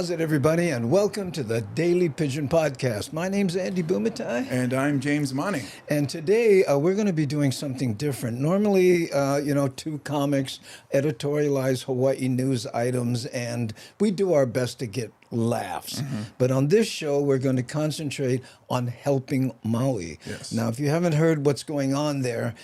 How's it, everybody? And welcome to the Daily Pidgin Podcast. My name's Andy Bumatai. And I'm James Mane. And today we're going to be doing something different. Normally, two comics editorialize Hawaii news items, and we do our best to get laughs. But on this show, we're going to concentrate on helping Maui. Yes. Now, if you haven't heard what's going on there,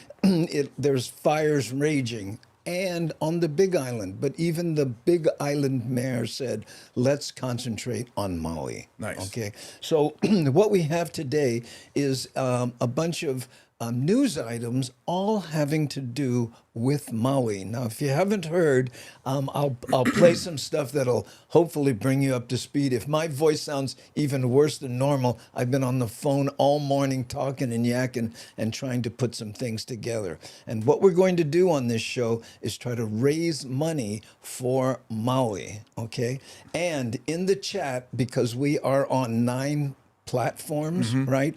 there's fires raging. And on the Big Island. But even the Big Island mayor said, let's concentrate on Maui. Nice. Okay. So what we have today is a bunch of news items all having to do with Maui. Now, if you haven't heard, I'll play some stuff that'll hopefully bring you up to speed. If my voice sounds even worse than normal, I've been on the phone all morning talking and yakking and trying to put some things together. And what we're going to do on this show is try to raise money for Maui, okay? And in the chat, because we are on 9 platforms, right?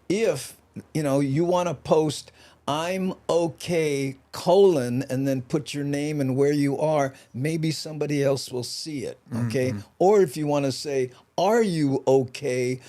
If you want to post I'm okay, and then put your name and where you are, maybe somebody else will see it, okay? Or if you want to say, are you okay,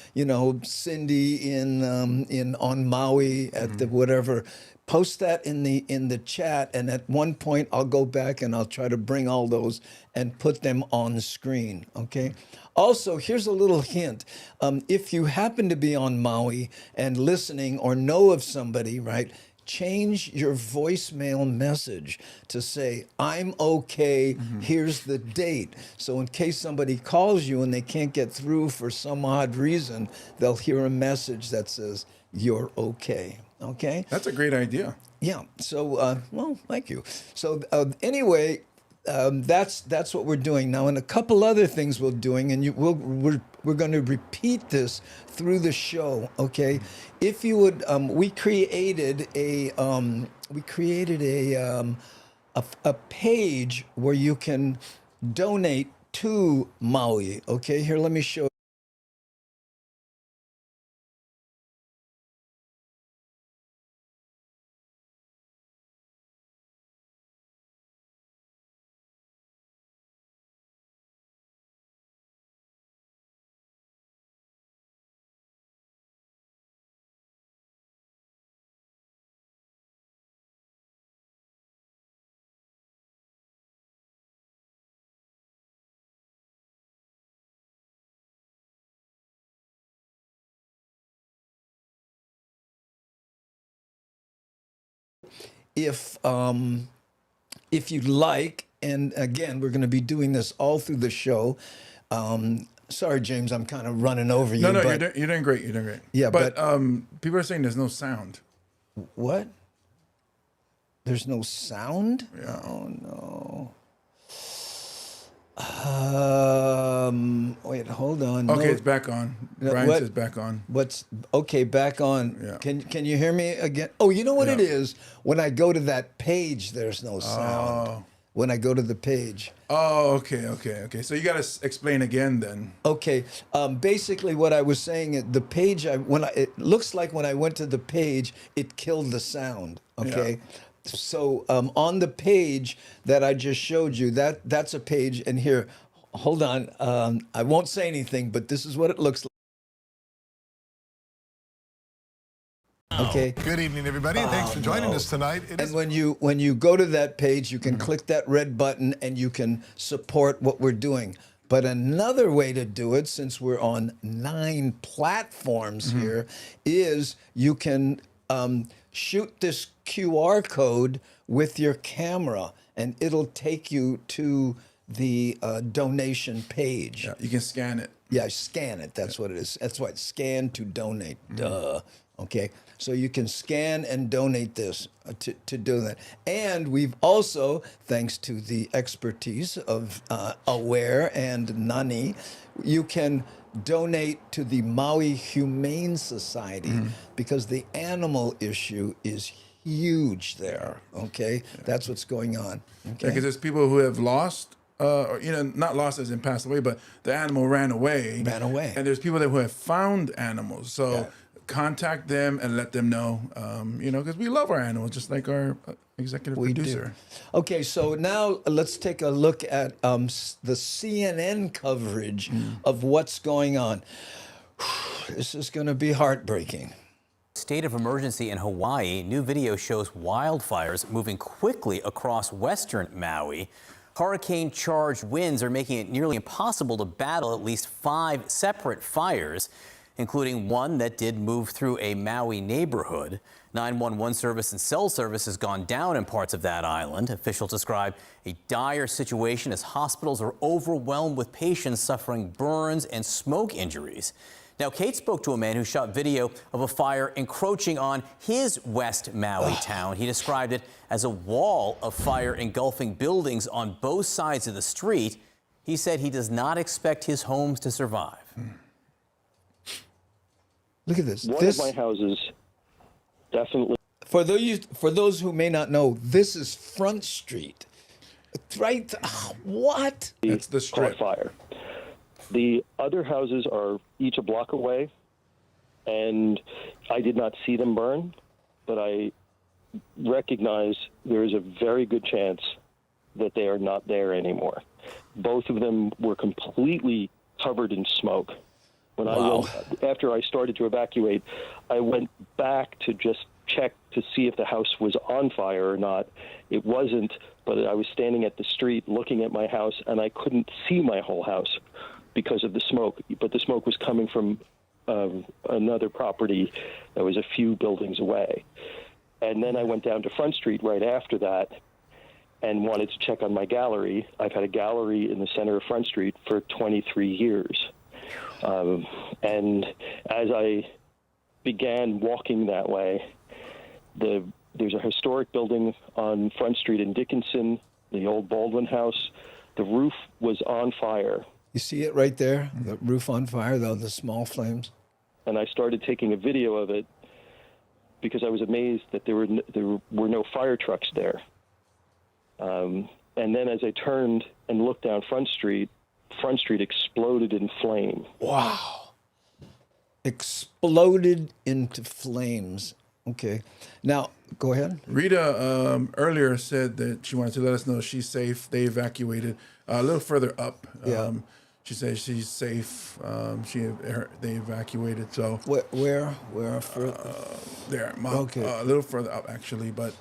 Cindy on Maui at the whatever, post that in the chat, and at one point I'll go back and I'll try to bring all those and put them on the screen, okay? Also, here's a little hint. If you happen to be on Maui and listening or know of somebody, right, change your voicemail message to say, I'm okay, here's the date. So in case somebody calls you and they can't get through for some odd reason, they'll hear a message that says, you're okay. Okay? That's a great idea. Yeah. So, well, thank you. So anyway, that's what we're doing now, and a couple other things we're doing, and we're going to repeat this through the show. Okay, if you would, we created a page where you can donate to Maui. Okay, here, let me show. If you'd like, and again, we're going to be doing this all through the show. Sorry, James, I'm kind of running over you. No, but, you're doing great. You're doing great. Yeah, but people are saying there's no sound. What? There's no sound? Yeah. Oh, no. Wait, hold on. Okay, no. it's back on. Brian says back on. Back on? Yeah. Can you hear me again? Oh, you know what it is? When I go to that page, there's no sound. Oh. When I go to the page. Oh, okay. So you got to explain again then. Okay. Basically, what I was saying, the page, it looks like when I went to the page, it killed the sound. Okay. Yeah. So on the page that I just showed you, that's a page. And here, hold on. I won't say anything, but this is what it looks like. Okay. Good evening, everybody, and thanks for joining us tonight. And when you go to that page, you can click that red button and you can support what we're doing. But another way to do it, since we're on 9 platforms here, is you can shoot this QR code with your camera, and it'll take you to the donation page. Yeah, you can scan it. Yeah, scan it. That's what it is. That's why it's scan to donate. Duh. Okay. So you can scan and donate this to do that. And we've also, thanks to the expertise of Aware and Nani, you can donate to the Maui Humane Society because the animal issue is huge there. Okay. That's what's going on. Okay. Because there's people who have lost, or not lost as in passed away, but the animal ran away. Ran away. And there's people that who have found animals. So contact them and let them know, because we love our animals, just like our executive producer. Do. Okay, so now let's take a look at the CNN coverage of what's going on. This is going to be heartbreaking. State of emergency in Hawaii. New video shows wildfires moving quickly across western Maui. Hurricane-charged winds are making it nearly impossible to battle at least 5 separate fires, including one that did move through a Maui neighborhood. 911 service and cell service has gone down in parts of that island. Officials describe a dire situation as hospitals are overwhelmed with patients suffering burns and smoke injuries. Now, Kate spoke to a man who shot video of a fire encroaching on his West Maui town. He described it as a wall of fire engulfing buildings on both sides of the street. He said he does not expect his homes to survive. Look at this. One of my houses definitely. For those who may not know, this is Front Street. Right? What? It's the strip. Caught fire. The other houses are each a block away, and I did not see them burn, but I recognize there is a very good chance that they are not there anymore. Both of them were completely covered in smoke. When after I started to evacuate, I went back to just check to see if the house was on fire or not. It wasn't, but I was standing at the street looking at my house, and I couldn't see my whole house because of the smoke. But the smoke was coming from another property that was a few buildings away. And then I went down to Front Street right after that and wanted to check on my gallery. I've had a gallery in the center of Front Street for 23 years. And as I began walking that way, there's a historic building on Front Street in Dickinson, the old Baldwin House. The roof was on fire. You see it right there, the roof on fire, though, the small flames. And I started taking a video of it because I was amazed that there were no fire trucks there. And then as I turned and looked down Front Street exploded in flame. Wow. Exploded into flames. Okay. Now, go ahead. Rita earlier said that she wanted to let us know she's safe. They evacuated a little further up. Yeah. She says she's safe. They evacuated. So Where? there, Okay. A little further up actually, but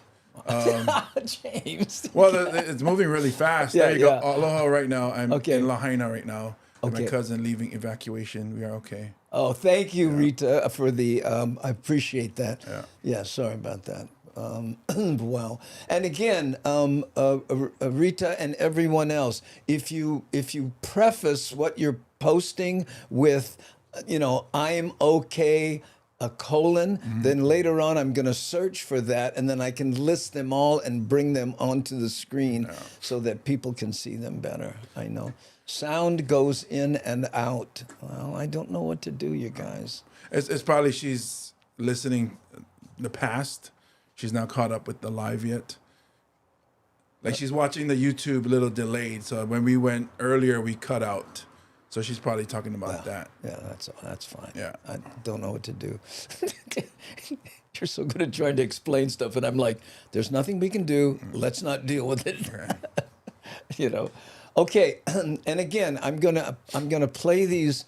James. well, it's moving really fast. Yeah, there you yeah. go. Aloha right now. I'm Okay. in Lahaina right now. With Okay. my cousin leaving evacuation. We are okay. Oh, thank you, Rita, for the. I appreciate that. Yeah. Yeah. Sorry about that. Wow. And again, Rita and everyone else, if you preface what you're posting with, I'm okay, a colon, then later on I'm going to search for that, and then I can list them all and bring them onto the screen so that people can see them better. I know. Sound goes in and out. Well, I don't know what to do, you guys. It's probably she's listening the past. She's not caught up with the live yet. Like she's watching the YouTube a little delayed. So when we went earlier, we cut out. So she's probably talking about that. Yeah, that's fine. Yeah. I don't know what to do. You're so good at trying to explain stuff, and I'm like, there's nothing we can do. Let's not deal with it. Okay, and again, I'm gonna play these,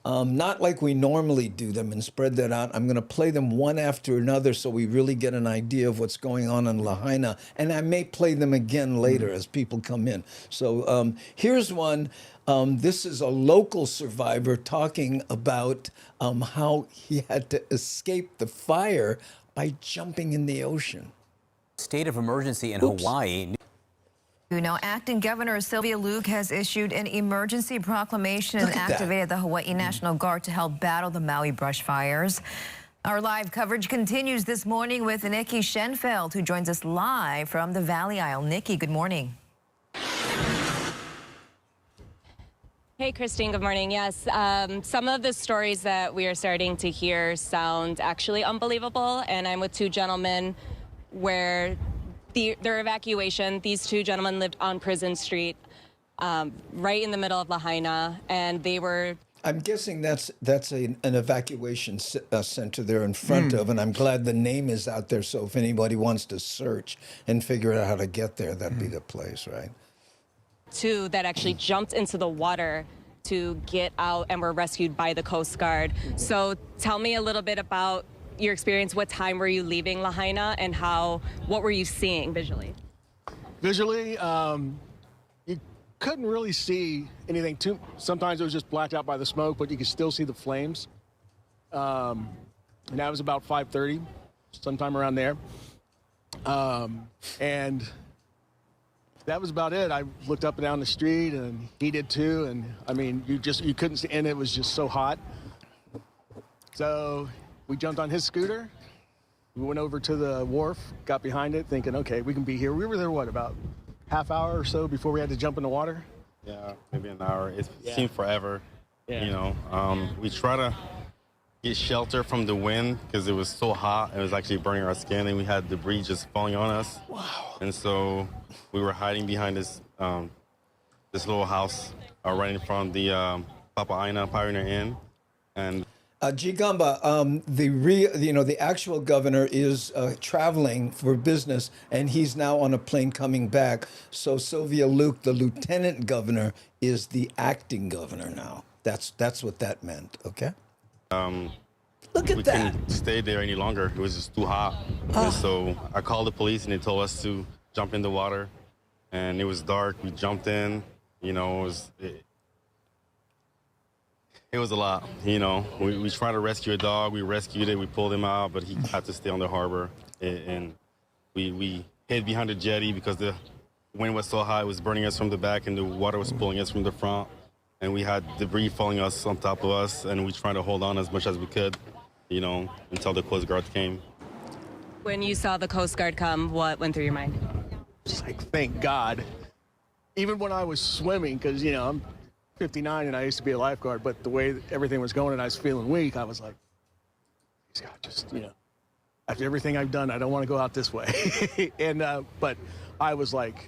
not like we normally do them and spread that out. I'm gonna play them one after another so we really get an idea of what's going on in Lahaina, and I may play them again later as people come in. So here's one. This is a local survivor talking about how he had to escape the fire by jumping in the ocean. State of emergency in Hawaii. Acting Governor Sylvia Luke has issued an emergency proclamation and activated the Hawaii National Guard to help battle the Maui brush fires. Our live coverage continues this morning with Nikki Schenfeld, who joins us live from the Valley Isle. Nikki, good morning. Hey, Christine, good morning. Yes, some of the stories that we are starting to hear sound actually unbelievable, and I'm with two gentlemen where their evacuation, these two gentlemen lived on Prison Street, right in the middle of Lahaina, and they were I'm guessing that's an evacuation center there in front of, and I'm glad the name is out there. So if anybody wants to search and figure out how to get there, that'd be the place, right? Two that actually jumped into the water to get out and were rescued by the Coast Guard. So tell me a little bit about your experience. What time were you leaving Lahaina, and what were you seeing visually? Visually, you couldn't really see anything too. Sometimes it was just blacked out by the smoke, but you could still see the flames. And that was about 5:30, sometime around there. And that was about it. I looked up and down the street, and he did too. And I mean, you couldn't see, and it was just so hot. So we jumped on his scooter. We went over to the wharf, got behind it, thinking, okay, we can be here. We were there, about half hour or so before we had to jump in the water? Yeah, maybe an hour. It seemed forever. Yeah. You know, we try to get shelter from the wind because it was so hot. It was actually burning our skin, and we had debris just falling on us. Wow. And so we were hiding behind this little house right in front of the Papa'aina Pioneer Inn. And Gigamba, the actual governor is traveling for business, and he's now on a plane coming back. So Sylvia Luke, the lieutenant governor, is the acting governor now. That's what that meant. Okay. Look at we that. couldn't stay there any longer. It was just too hot. And so I called the police, and they told us to jump in the water. And it was dark. We jumped in. You know, it was a lot, you know. We tried to rescue a dog. We rescued it. We pulled him out, but he had to stay on the harbor. And we hid behind the jetty because the wind was so high. It was burning us from the back, and the water was pulling us from the front. And we had debris falling us on top of us, and we tried to hold on as much as we could, you know, until the Coast Guard came. When you saw the Coast Guard come, what went through your mind? Just like, thank God. Even when I was swimming, because, you know, I'm 59 and I used to be a lifeguard, but the way everything was going and I was feeling weak, I was like, God, just, you know, after everything I've done, I don't want to go out this way. And but I was like,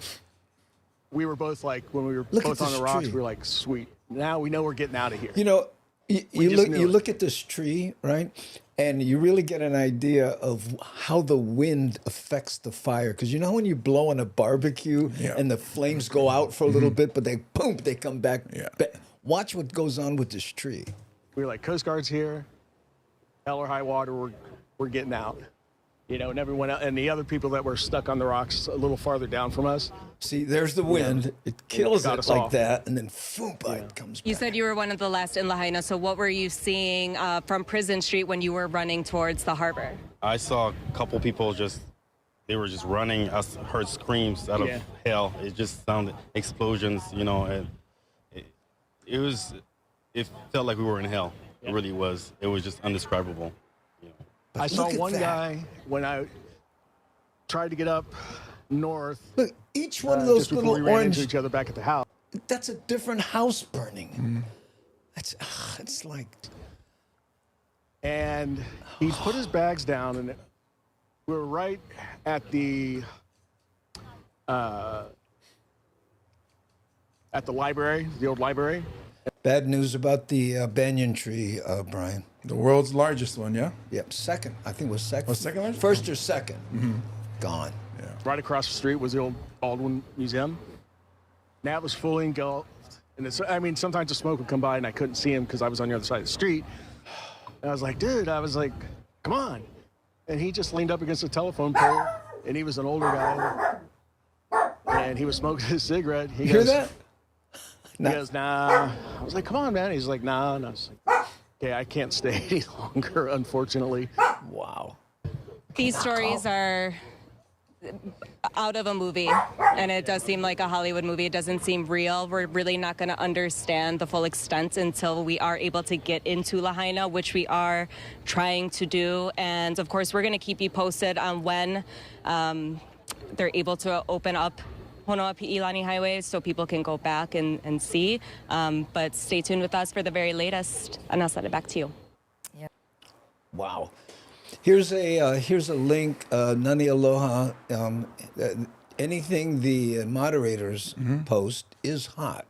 we were both like, when we were both on the rocks, we were like, sweet, now we know we're getting out of here. You know, you look at this tree, right? And you really get an idea of how the wind affects the fire. Because you know when you blow on a barbecue and the flames go out for a little bit, but they come back. Yeah. Watch what goes on with this tree. We were like, Coast Guard's here, hell or high water, we're getting out. You know, and everyone else, and the other people that were stuck on the rocks a little farther down from us. See, there's the wind. It kills it like that, and then it comes back. You said you were one of the last in Lahaina, so what were you seeing from Prison Street when you were running towards the harbor? I saw a couple people they were just running. I heard screams out of hell. It just sounded explosions, you know, and it felt like we were in hell. It really was. It was just indescribable. You know. I saw one guy when I tried to get up north. Look, each one of those little we ran orange. into each other back at the house. That's a different house burning. It's like. And he put his bags down, and we were right at the library, the old library. Bad news about the banyan tree, Brian. The world's largest one, yeah? Yep, second. I think it was second. Oh, second largest? First or second. Gone. Yeah. Right across the street was the old Baldwin Museum. That was fully engulfed. And sometimes the smoke would come by and I couldn't see him because I was on the other side of the street. And I was like, dude, come on. And he just leaned up against the telephone pole, and he was an older guy. And he was smoking his cigarette. He Hear that? He goes, nah. I was like, come on, man. He's like, nah. And I was like, okay, I can't stay any longer, unfortunately. Wow. These stories are out of a movie, and it does seem like a Hollywood movie. It doesn't seem real. We're really not going to understand the full extent until we are able to get into Lahaina, which we are trying to do. And of course, we're going to keep you posted on when they're able to open up Honoapi'ilani Highway so people can go back and see. But stay tuned with us for the very latest, and I'll send it back to you. Yeah. Wow. Here's a link, Nani Aloha. Anything the moderators post is hot.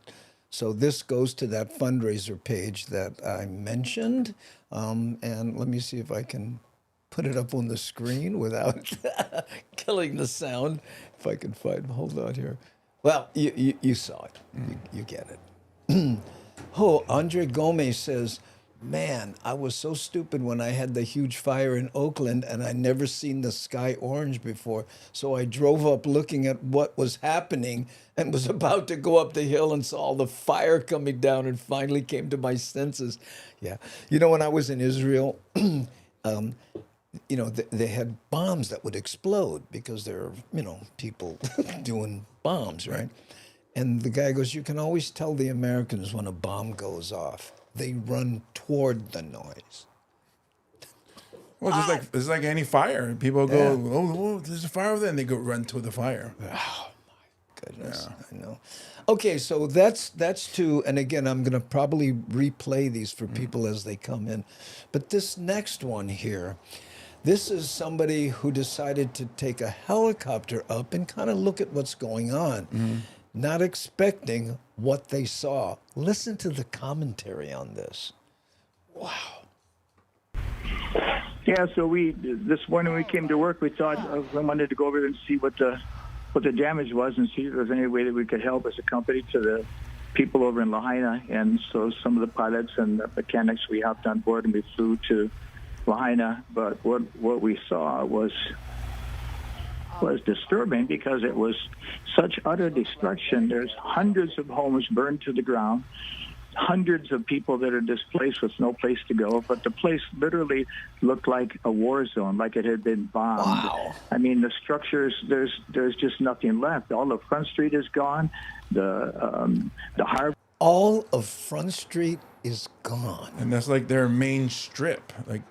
So this goes to that fundraiser page that I mentioned. And let me see if I can put it up on the screen without killing the sound. If I can find, hold on here. Well, you saw it. You get it. Oh, Andre Gomez says, man, I was so stupid when I had the huge fire in Oakland and I never seen the sky orange before. So I drove up looking at what was happening and was about to go up the hill and saw all the fire coming down and finally came to my senses. Yeah. You know, when I was in Israel, you know, they had bombs that would explode because there are, you know, people doing bombs, right? And the guy goes, you can always tell the Americans when a bomb goes off. They run toward the noise. Well, it's like any fire. People go, oh, there's a fire over there, and they go run to the fire. Oh my goodness, I know. Okay, so that's two, and again, I'm going to probably replay these for people as they come in. But this next one here, this is somebody who decided to take a helicopter up and kind of look at what's going on. Not expecting what they saw. Listen to the commentary on this. Wow. Yeah, so this morning we came to work, we thought we wanted to go over and see what the damage was and see if there was any way that we could help as a company to the people over in Lahaina. And so some of the pilots and the mechanics, we hopped on board and we flew to Lahaina. But what we saw was disturbing because it was such utter destruction. There's hundreds of homes burned to the ground, hundreds of people that are displaced with no place to go, but the place literally looked like a war zone, like it had been bombed. Wow. I mean, the structures, there's just nothing left. All of Front Street is gone. The harbor. All of Front Street is gone. And that's like their main strip. Like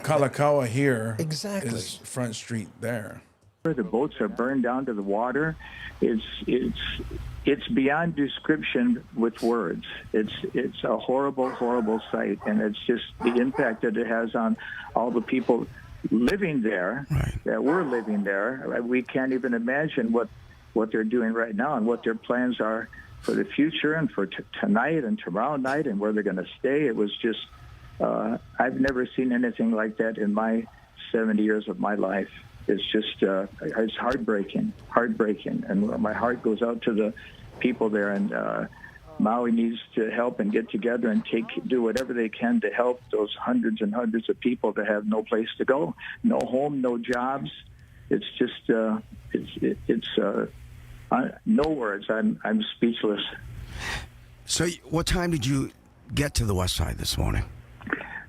Kalakaua here is Front Street there. The boats are burned down to the water. It's beyond description with words. It's a horrible, horrible sight, and it's just the impact that it has on all the people living there, that were living there. We can't even imagine what they're doing right now and what their plans are for the future and for tonight and tomorrow night and where they're going to stay. It was just, I've never seen anything like that in my 70 years of my life. It's just, it's heartbreaking, and my heart goes out to the people there. And Maui needs to help and get together and do whatever they can to help those hundreds and hundreds of people that have no place to go, no home, no jobs. It's just, no words. I'm speechless. So, what time did you get to the west side this morning?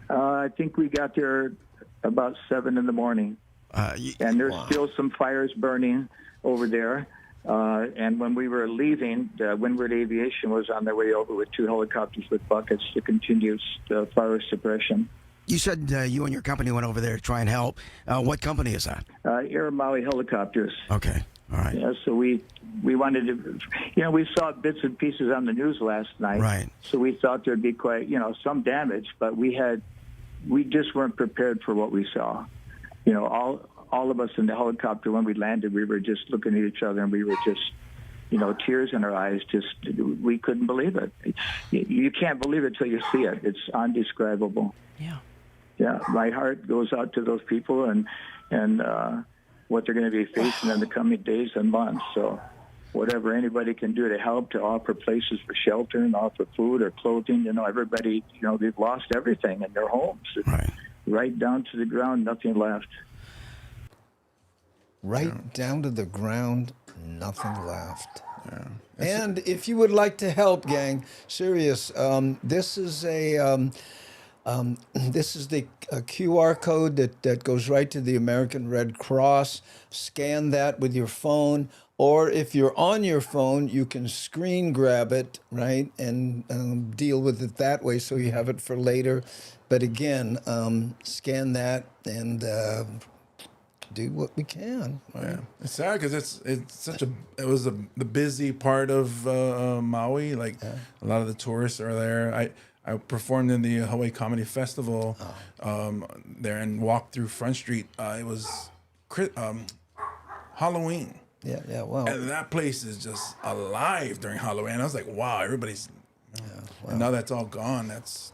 I think we got there about 7 in the morning. And there's still some fires burning over there. And when we were leaving, Windward Aviation was on their way over with 2 helicopters with buckets to continue fire suppression. You said you and your company went over there to try and help. What company is that? Air Maui Helicopters. Okay, all right. Yeah, so we wanted to, we saw bits and pieces on the news last night. Right. So we thought there'd be quite, some damage, but we just weren't prepared for what we saw. All of us in the helicopter, when we landed, we were just looking at each other and we were just, tears in our eyes. We couldn't believe it. You can't believe it till you see it. It's undescribable. Yeah. Yeah. My heart goes out to those people and what they're going to be facing in the coming days and months. So whatever anybody can do to help, to offer places for shelter and offer food or clothing, everybody, they've lost everything in their homes. Right down to the ground, nothing left. Right down to the ground, nothing left. Yeah. And if you would like to help, gang, serious, this is the QR code that goes right to the American Red Cross. Scan that with your phone, or if you're on your phone, you can screen grab it, right, and deal with it that way so you have it for later. But again, scan that and do what we can. Right? Yeah, it's sad because it was the busy part of Maui. Like a lot of the tourists are there. I performed in the Hawaii Comedy Festival there and walked through Front Street. It was Halloween. Yeah. Wow. And that place is just alive during Halloween. I was like, wow, everybody's. And now that's all gone. That's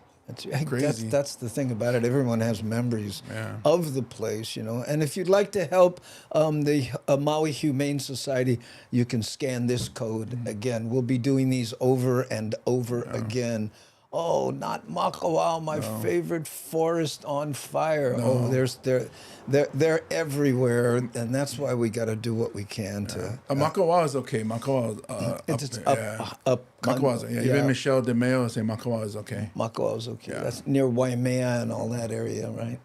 crazy. That's the thing about it. Everyone has memories of the place, And if you'd like to help the Maui Humane Society, you can scan this code. Again, we'll be doing these over and over again. Oh, not Makawao, my favorite forest on fire. No. Oh, they're everywhere, and that's why we got to do what we can to. Makawao is okay. Makawao up. Makawao, Even Michelle DeMeo say Makawao is okay. Makawao is okay. That's near Waimea and all that area, right?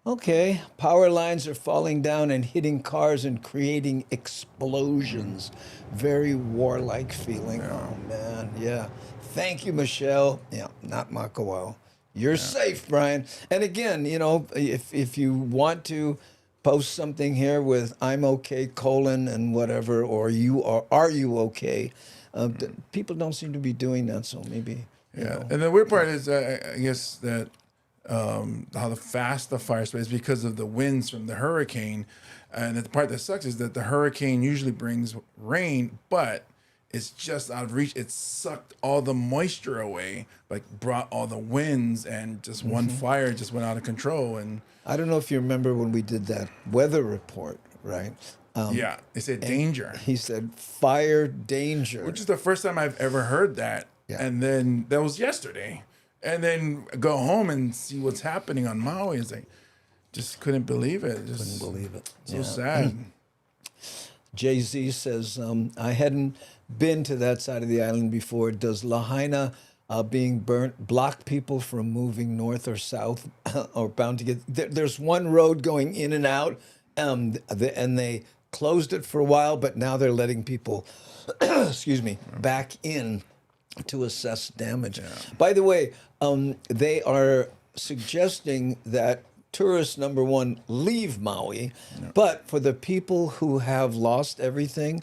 Okay, power lines are falling down and hitting cars and creating explosions. Very warlike feeling. Oh man, yeah. Thank you, Michelle. Yeah, not Makawao. You're safe, Brian. And again, if you want to post something here with "I'm okay," and whatever, or are you okay? People don't seem to be doing that, so maybe. And the weird part is, I guess that how fast the fire spreads because of the winds from the hurricane, and the part that sucks is that the hurricane usually brings rain, but it's just out of reach. It sucked all the moisture away, brought all the winds, and just one fire just went out of control. And I don't know if you remember when we did that weather report, right? They said danger. He said fire danger. Which is the first time I've ever heard that. Yeah. And then that was yesterday. And then go home and see what's happening on Maui. It's like, just couldn't believe it. Couldn't believe it. So sad. Jay-Z says, I hadn't been to that side of the island before. Does Lahaina being burnt block people from moving north or south or bound to get... There's one road going in and out, and they closed it for a while, but now they're letting people, back in to assess damage. By the way, they are suggesting that tourists, number one, leave Maui, but for the people who have lost everything,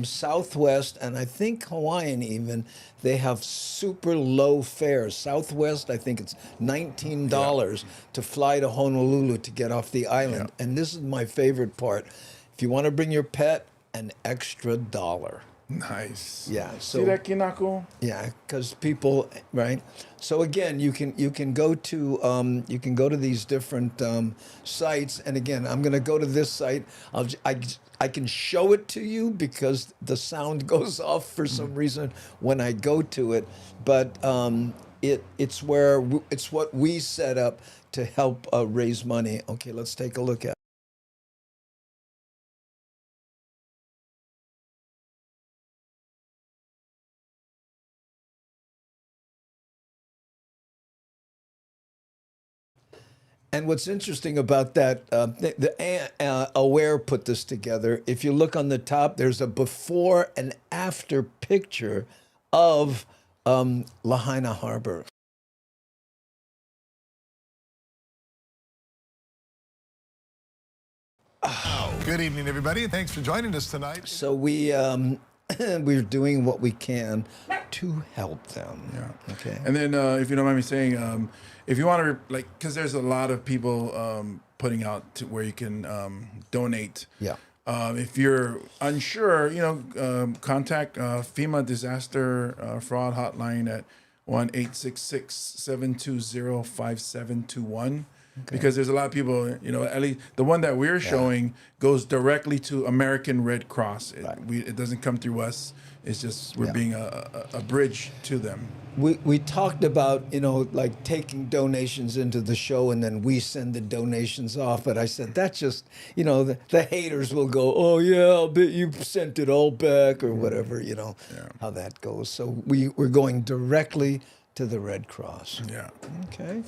Southwest, and I think Hawaiian even, they have super low fares. Southwest, I think it's $19 to fly to Honolulu to get off the island. And this is my favorite part. If you want to bring your pet, an extra $1. Nice. Yeah. So, see that, Kinako? Yeah, because people, right? So again, you can go to these different sites, and again, I'm going to go to this site. I can show it to you because the sound goes off for some reason when I go to it, but it's what we set up to help raise money. Okay, let's take a look at it. And what's interesting about that, Aware put this together. If you look on the top, there's a before and after picture of Lahaina Harbor. Good evening, everybody, and thanks for joining us tonight. So we're doing what we can to help them. Yeah. Okay. And then, if you don't mind me saying, if you want to, because there's a lot of people putting out to where you can donate. Yeah. If you're unsure, contact FEMA Disaster Fraud Hotline at 1-866-720-5721. Because there's a lot of people, at least the one that we're showing goes directly to American Red Cross. It doesn't come through us. It's just we're being a bridge to them. We talked about, taking donations into the show and then we send the donations off. But I said, that's just, the haters will go, oh, yeah, I'll bet you sent it all back or whatever, how that goes. So we're going directly to the Red Cross. Yeah. Okay.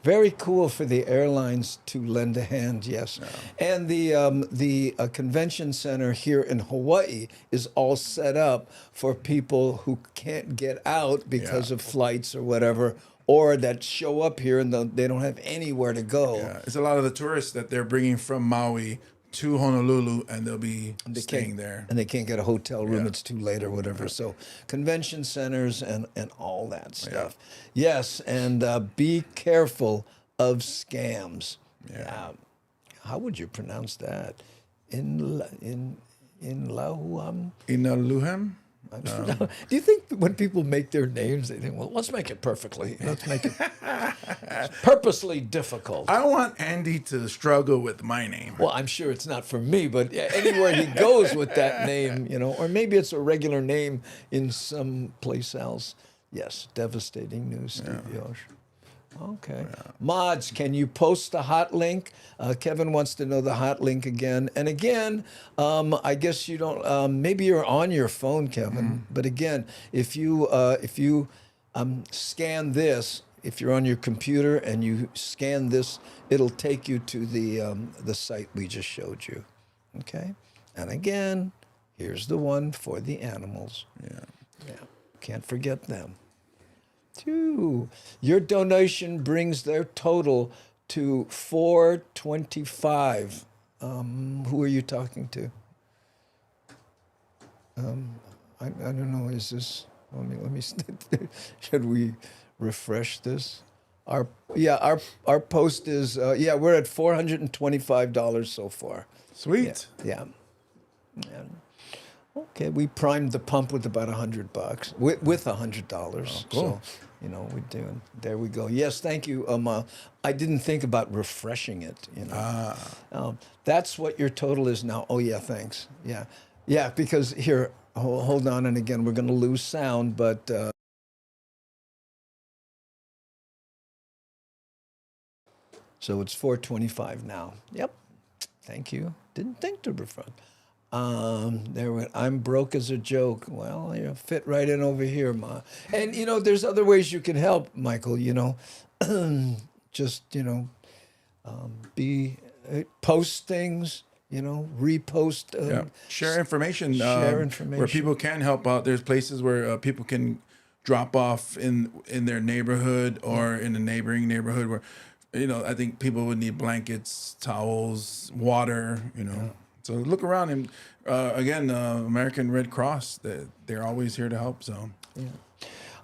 Very cool for the airlines to lend a hand, yes. Yeah. And the convention center here in Hawaii is all set up for people who can't get out because of flights or whatever, or that show up here and they don't have anywhere to go. Yeah. It's a lot of the tourists that they're bringing from Maui to Honolulu, and they'll be staying there. And they can't get a hotel room, it's too late or whatever. So convention centers and all that stuff. Yeah. Yes, and be careful of scams. Yeah. How would you pronounce that? Lahuam. Inaluhem? Do you think when people make their names, they think, well, let's make it perfectly. Let's make it purposely difficult. I want Andy to struggle with my name. Well, I'm sure it's not for me, but anywhere he goes with that name, or maybe it's a regular name in some place else. Yes, devastating news, Steve Yosh. Okay. Mods, can you post the hot link? Kevin wants to know the hot link again. And again, I guess you don't, maybe you're on your phone, Kevin. But again, if you scan this, if you're on your computer and you scan this, it'll take you to the site we just showed you. Okay? And again, here's the one for the animals. Yeah. Can't forget them. Your donation brings their total to $425. Who are you talking to? I don't know. Is this? Let me. Should we refresh this? Our post is we're at $425 so far. Sweet. Yeah. Okay, we primed the pump with about $100 with $100. Oh, cool. So, we're doing. There we go. Yes, thank you. I didn't think about refreshing it. That's what your total is now. Oh yeah, thanks. Yeah. Because here, hold on, and again, we're going to lose sound, but. So it's $425 now. Yep. Thank you. Didn't think to refresh. I'm broke as a joke. Well, fit right in over here, Ma. And there's other ways you can help, Michael. Just post things. Repost. Share information. Share information where people can help out. There's places where people can drop off in their neighborhood or in a neighboring neighborhood where, I think people would need blankets, towels, water. So look around and again, American Red Cross, they're always here to help. So,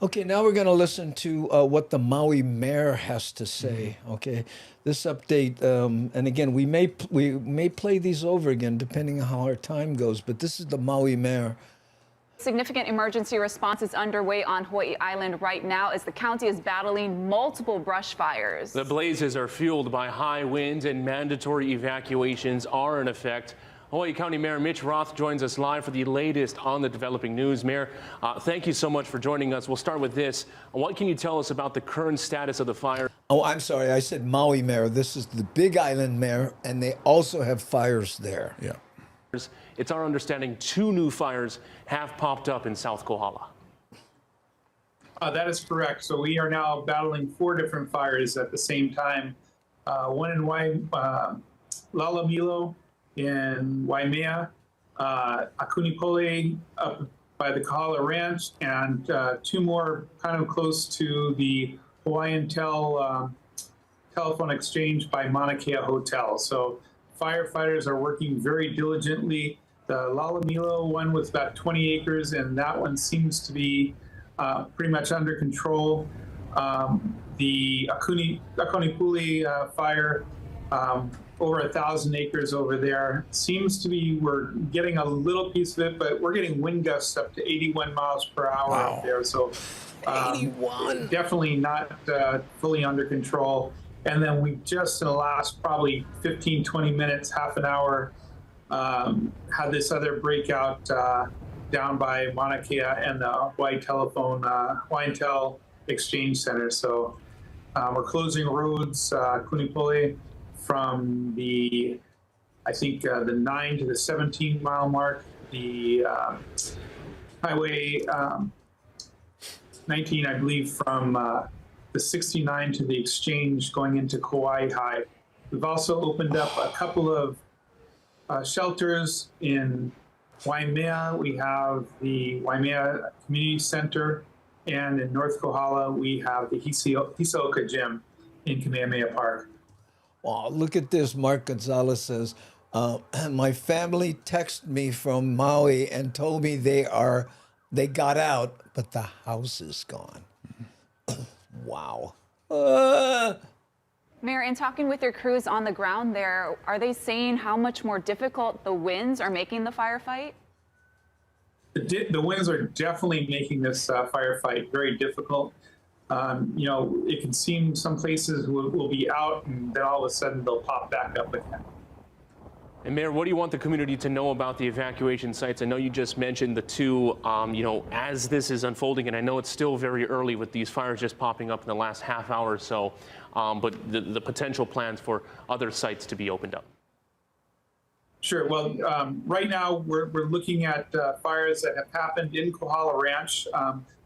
Okay, now we're going to listen to what the Maui mayor has to say. Okay, this update, and again, we may play these over again depending on how our time goes. But this is the Maui mayor. Significant emergency response is underway on Hawaii Island right now as the county is battling multiple brush fires. The blazes are fueled by high winds and mandatory evacuations are in effect. Hawaii County Mayor Mitch Roth joins us live for the latest on the developing news. Mayor, thank you so much for joining us. We'll start with this. What can you tell us about the current status of the fire? Oh, I'm sorry. I said Maui mayor. This is the Big Island mayor, and they also have fires there. Yeah. It's our understanding 2 new fires have popped up in South Kohala. That is correct. So we are now battling 4 different fires at the same time. One in Lalamilo, in Waimea, Akunipole up by the Kahala Ranch, and 2 more kind of close to the Hawaiian telephone exchange by Mauna Kea Hotel. So firefighters are working very diligently. The Lalamilo one was about 20 acres, and that one seems to be pretty much under control. The Akunipuli fire, over 1,000 acres over there, seems to be, we're getting a little piece of it, but we're getting wind gusts up to 81 miles per hour up there. So 81. Definitely not fully under control. And then we just in the last probably 15, 20 minutes, half an hour, had this other breakout down by Mauna Kea and the Hawaiian Tel Exchange Center. So we're closing roads, Kunipole, from the 9 to the 17 mile mark, the Highway 19, I believe, from the 69 to the exchange going into Kauai High. We've also opened up a couple of shelters in Waimea. We have the Waimea Community Center, and in North Kohala, we have the Hisaoka Gym in Kamehameha Park. Oh, look at this. Mark Gonzalez says, my family texted me from Maui and told me they got out, but the house is gone. Wow. Mayor, in talking with your crews on the ground there, are they saying how much more difficult the winds are making the firefight? The winds are definitely making this firefight very difficult. It can seem some places will be out and then all of a sudden they'll pop back up again. And Mayor, what do you want the community to know about the evacuation sites? I know you just mentioned the two, as this is unfolding, and I know it's still very early with these fires just popping up in the last half hour or so, but the potential plans for other sites to be opened up. Sure. Well, right now we're looking at fires that have happened in Kohala Ranch.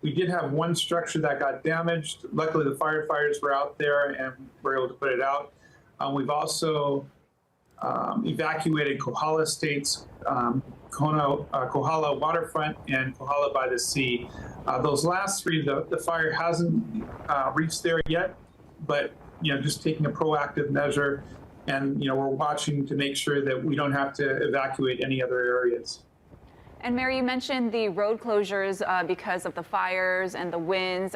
We did have one structure that got damaged. Luckily, the firefighters were out there and were able to put it out. We've also evacuated Kohala Estates, Kohala Waterfront, and Kohala by the Sea. Those last three, the fire hasn't reached there yet, but just taking a proactive measure, and we're watching to make sure that we don't have to evacuate any other areas. And Mayor, you mentioned the road closures because of the fires and the winds.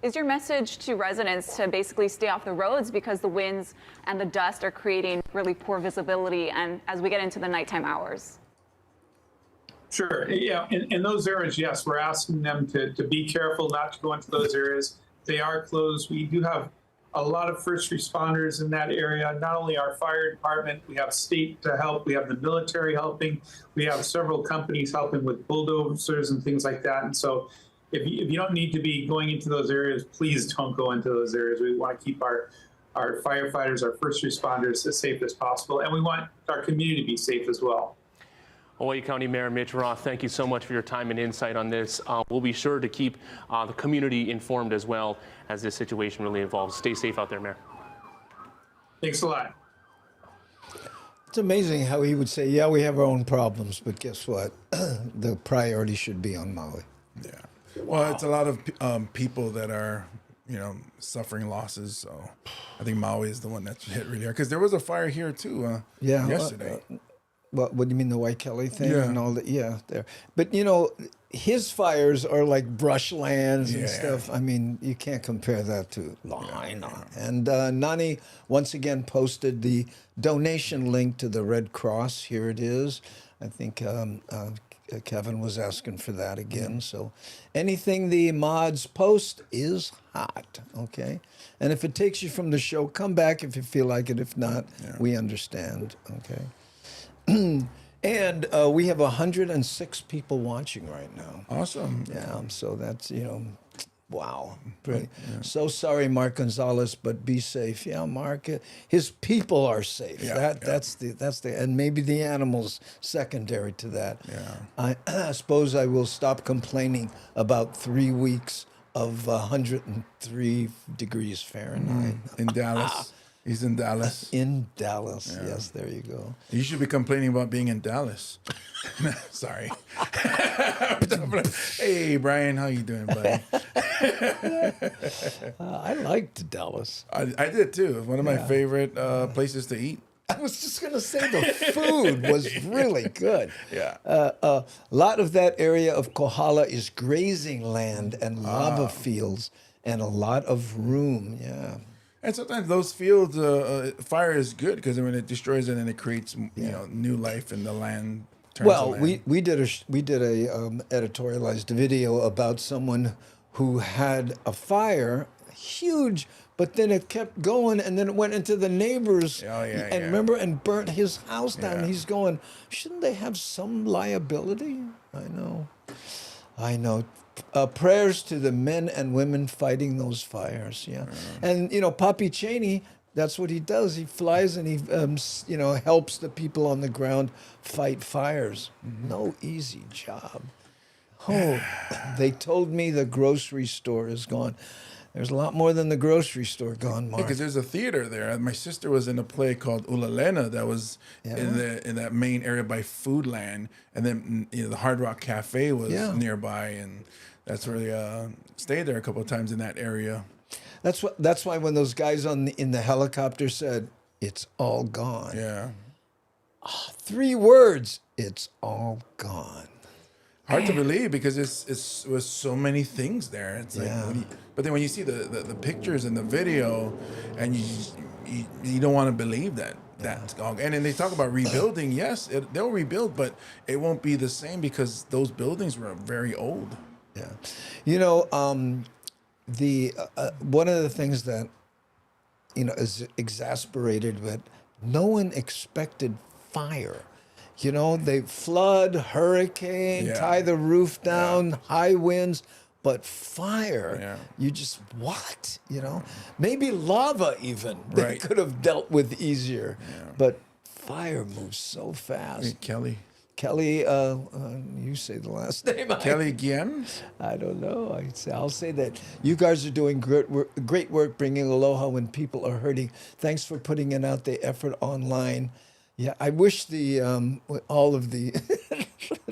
Is your message to residents to basically stay off the roads because the winds and the dust are creating really poor visibility and as we get into the nighttime hours? Sure. Yeah. In those areas, yes, we're asking them to be careful not to go into those areas. They are closed. We do have a lot of first responders in that area. Not only our fire department, we have state to help. We have the military helping. We have several companies helping with bulldozers and things like that. And so if you don't need to be going into those areas, please don't go into those areas. We want to keep our firefighters, our first responders as safe as possible. And we want our community to be safe as well. Hawaii County Mayor Mitch Roth, thank you so much for your time and insight on this. We'll be sure to keep the community informed as well as this situation really evolves. Stay safe out there, Mayor. Thanks a lot. It's amazing how he would say, yeah, we have our own problems, but guess what? The priority should be on Maui. Yeah. Well, it's a lot of people that are, suffering losses. So I think Maui is the one that's hit really hard. Because there was a fire here too yesterday. What do you mean, the White Kelly thing Yeah. and all that? Yeah, there. But his fires are like brushlands and stuff. I mean, you can't compare that to Lahaina. And Nani once again posted the donation link to the Red Cross. Here it is. I think Kevin was asking for that again. So anything the mods post is hot, okay? And if it takes you from the show, come back if you feel like it. If not, we understand, okay? And we have 106 people watching right now. Awesome. Yeah, so that's, wow. Pretty. Yeah. So sorry, Mark Gonzalez, but be safe. Yeah, Mark, his people are safe. Yeah, That's the, and maybe the animals secondary to that. Yeah. I suppose I will stop complaining about 3 weeks of 103 degrees Fahrenheit. In Dallas. He's in Dallas. In Dallas, yes, there you go. You should be complaining about being in Dallas. Sorry. Hey, Brian, how you doing, buddy? I liked Dallas. I did too. One of my favorite places to eat. I was just going to say the food was really good. Yeah. A lot of that area of Kohala is grazing land and lava fields and a lot of room, And sometimes those fields, fire is good because when it destroys it and it creates, new life in the land. Well, we did a editorialized video about someone who had a fire, huge, but then it kept going and then it went into the neighbors. Remember, and burnt his house down. And he's going, shouldn't they have some liability? I know. Prayers to the men and women fighting those fires. And Papi Cheney, that's what he does. He flies and he helps the people on the ground fight fires. No easy job. Oh, they told me the grocery store is gone. There's a lot more than the grocery store gone, Mark. Because there's a theater there. My sister was in a play called Ulalena that was in that main area by Foodland, and then the Hard Rock Cafe was nearby, and that's where they stayed there a couple of times in that area. That's why when those guys in the helicopter said, "It's all gone." Yeah. 3 words. It's all gone. Hard to believe because it was so many things there. It's like, but then when you see the pictures and the video, and you don't want to believe that. And then they talk about rebuilding. Yes, they'll rebuild, but it won't be the same because those buildings were very old. Yeah. You know, the one of the things that, you know, is exasperated, but no one expected fire. You know, they flood, hurricane, tie the roof down, high winds, but fire, you just, what? You know, maybe lava even, they could have dealt with easier, but fire moves so fast. Hey, Kelly, you say the last name. Kelly Guillen? I don't know. I'll say that you guys are doing great work bringing aloha when people are hurting. Thanks for putting in out the effort online. Yeah, I wish the all of the,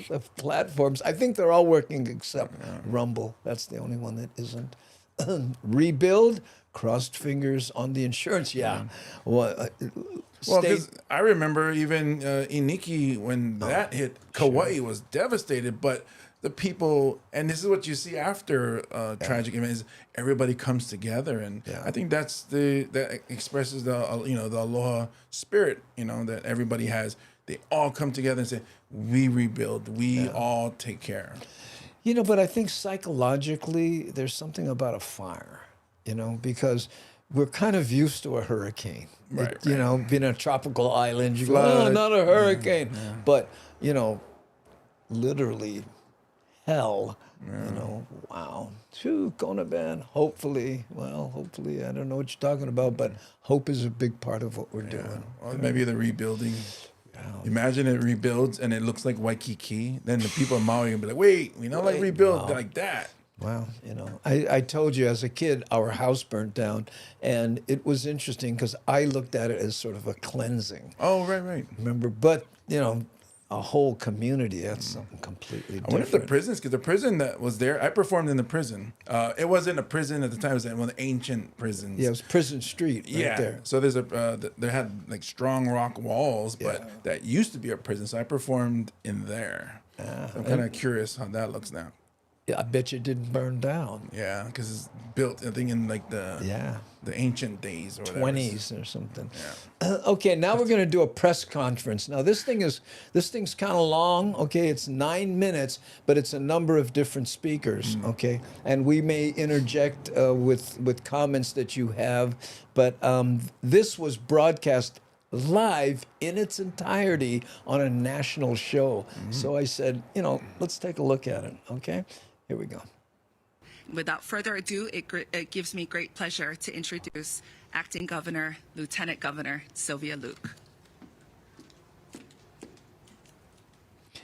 the platforms, I think they're all working except Rumble. That's the only one that isn't. Rebuild, crossed fingers on the insurance. Well, because I remember even Iniki, when that hit, Kauai was devastated, but the people, and this is what you see after tragic events, everybody comes together, and I think that expresses the the aloha spirit, that everybody has. They all come together and say, we rebuild, we all take care. But I think psychologically there's something about a fire, because we're kind of used to a hurricane. Right. Being a tropical island, you go, oh, not a hurricane. But, literally hell, wow. Phew, Konaban, hopefully, I don't know what you're talking about, but hope is a big part of what we're doing. Or maybe the rebuilding. Imagine it rebuilds and it looks like Waikiki. Then the people of Maui will be like, wait, we don't like rebuild like that. Well, I told you as a kid, our house burnt down, and it was interesting because I looked at it as sort of a cleansing. Oh, right. Remember, but, a whole community, that's something completely different. I wonder if the prisons, because the prison that was there, I performed in the prison. It wasn't a prison at the time, it was one of the ancient prisons. Yeah, it was Prison Street right there. So there's they had like strong rock walls, but that used to be a prison, so I performed in there. So I'm kind of curious how that looks now. Yeah, I bet you it didn't burn down. Yeah, because it's built, I think, in like the ancient days or whatever. 20s or something. Yeah. Okay, now we're going to do a press conference. Now this thing's kind of long. Okay, it's 9 minutes, but it's a number of different speakers. Okay, and we may interject with comments that you have, but this was broadcast live in its entirety on a national show. So I said, let's take a look at it. Okay. Here we go. Without further ado, it gives me great pleasure to introduce Acting Governor, Lieutenant Governor Sylvia Luke.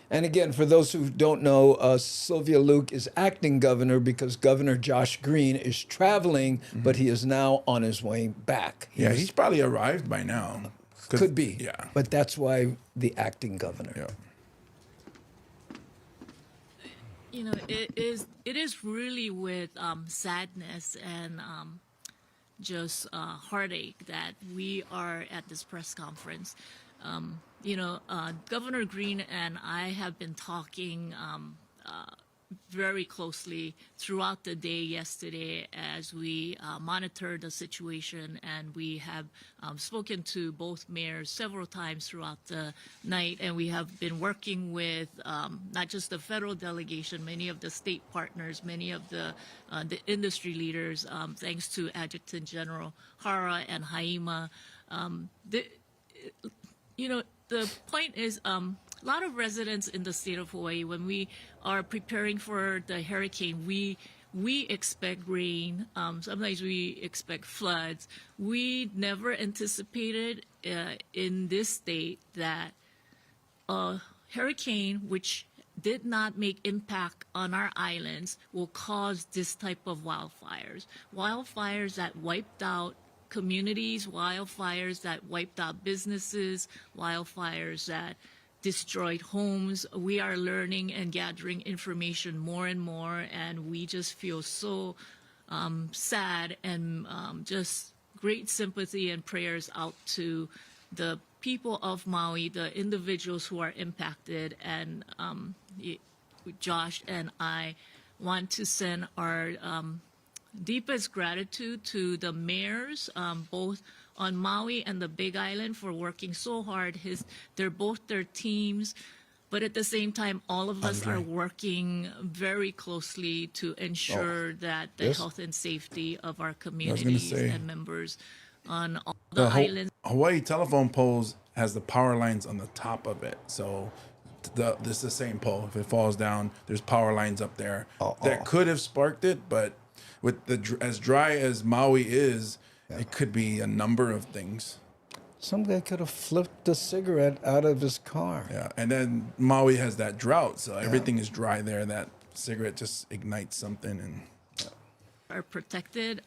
And again, for those who don't know, Sylvia Luke is acting governor because Governor Josh Green is traveling, but he is now on his way back. He's probably arrived by now. Could be. Yeah. But that's why the acting governor. Yeah. It is really with sadness and just heartache that we are at this press conference. Governor Green and I have been talking very closely throughout the day yesterday as we monitor the situation, and we have spoken to both mayors several times throughout the night, and we have been working with not just the federal delegation, many of the state partners, many of the industry leaders, thanks to Adjutant General Hara and Haima. The point is, a lot of residents in the state of Hawaii, when we are preparing for the hurricane, we expect rain. Sometimes we expect floods. We never anticipated in this state that a hurricane, which did not make impact on our islands, will cause this type of wildfires. Wildfires that wiped out communities, wildfires that wiped out businesses, wildfires that destroyed homes. We are learning and gathering information more and more, and we just feel so sad, and just great sympathy and prayers out to the people of Maui, the individuals who are impacted. And Josh and I want to send our deepest gratitude to the mayors, both on Maui and the Big Island, for working so hard. They're both their teams, but at the same time, all of us are working very closely to ensure that the health and safety of our communities and members on all the islands. Hawaii telephone poles has the power lines on the top of it, so this is the same pole. If it falls down, there's power lines up there that could have sparked it, but with as dry as Maui is, it could be a number of things. Some guy could have flipped a cigarette out of his car. Yeah, and then Maui has that drought, so everything is dry there. That cigarette just ignites something and are protected.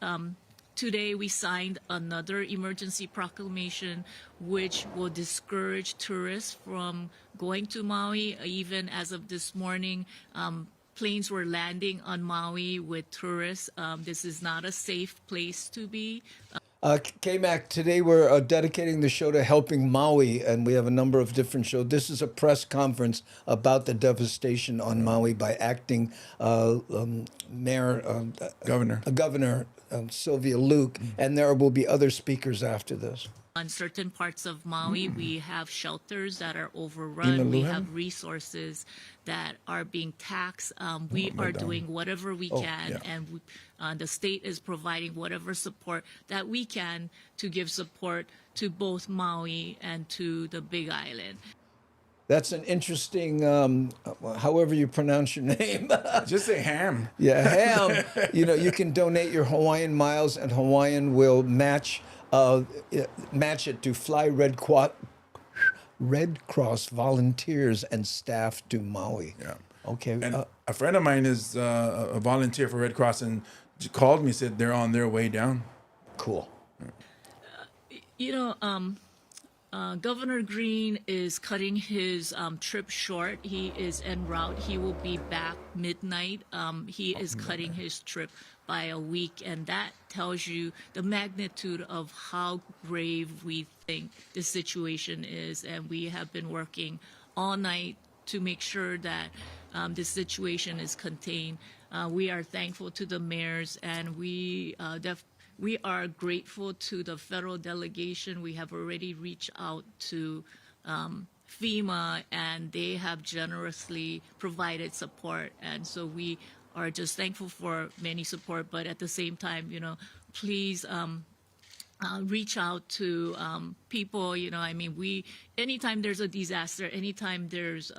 Today we signed another emergency proclamation which will discourage tourists from going to Maui. Even as of this morning, planes were landing on Maui with tourists. This is not a safe place to be. K-Mac, today we're dedicating the show to helping Maui, and we have a number of different shows. This is a press conference about the devastation on Maui by acting Governor Sylvia Luke, and there will be other speakers after this. On certain parts of Maui, we have shelters that are overrun. We have resources that are being taxed. We are doing whatever we can, and the state is providing whatever support that we can to give support to both Maui and to the Big Island. That's an interesting, however you pronounce your name. Just say Ham. Yeah, Ham. You can donate your Hawaiian miles, and Hawaiian will match it to fly Red Cross volunteers and staff to Maui. Yeah. Okay. And a friend of mine is a volunteer for Red Cross and called me, said they're on their way down. Cool. Governor Green is cutting his trip short. He is en route. He will be back midnight. He is cutting his trip by a week, and that tells you the magnitude of how grave we think the situation is. And we have been working all night to make sure that this situation is contained. We are thankful to the mayors, and we are grateful to the federal delegation. We have already reached out to FEMA, and they have generously provided support. And so we are just thankful for many support. But at the same time, please reach out to people. Anytime there's a disaster, anytime there's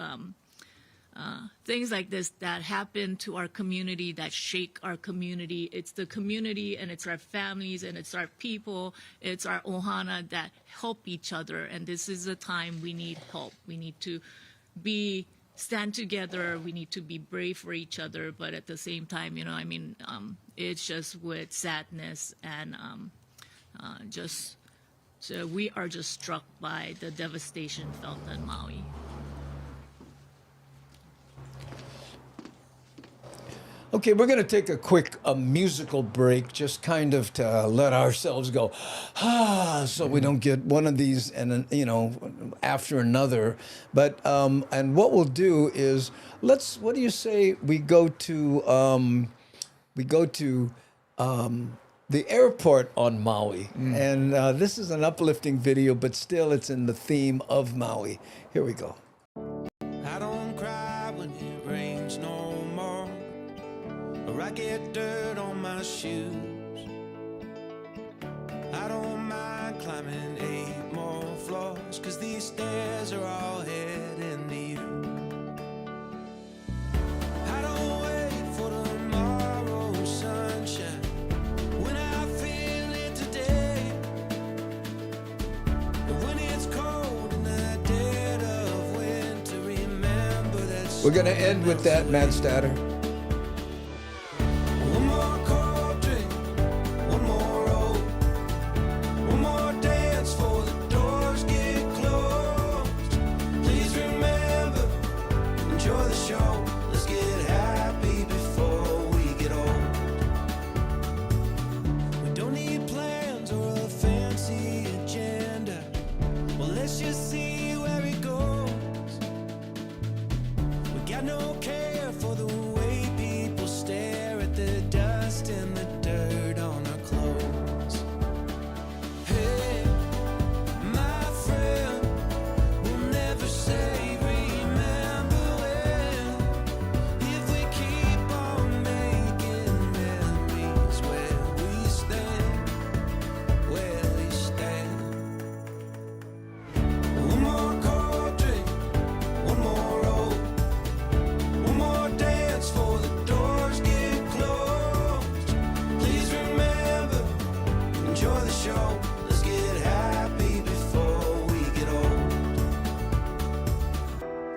things like this that happen to our community, that shake our community, it's the community and it's our families and it's our people, it's our ohana that help each other. And this is a time we need help. We need to stand together. We need to be brave for each other. But at the same time, it's just with sadness and so we are just struck by the devastation felt in Maui. Okay, we're going to take a quick musical break, just kind of to let ourselves go, so we don't get one of these and after another. But and what we'll do is what do you say we go to the airport on Maui, and this is an uplifting video, but still it's in the theme of Maui. Here we go. I don't cry when it rains no more, or I get dirt on my shoes. I don't mind climbing 8 more floors, 'cause these stairs are all heading to you. I don't wait for tomorrow's sunshine when I feel it today. And when it's cold in the dead of winter, remember that. We're going to end with that, Matt Statter. No care for the way show. Let's get happy before we get old.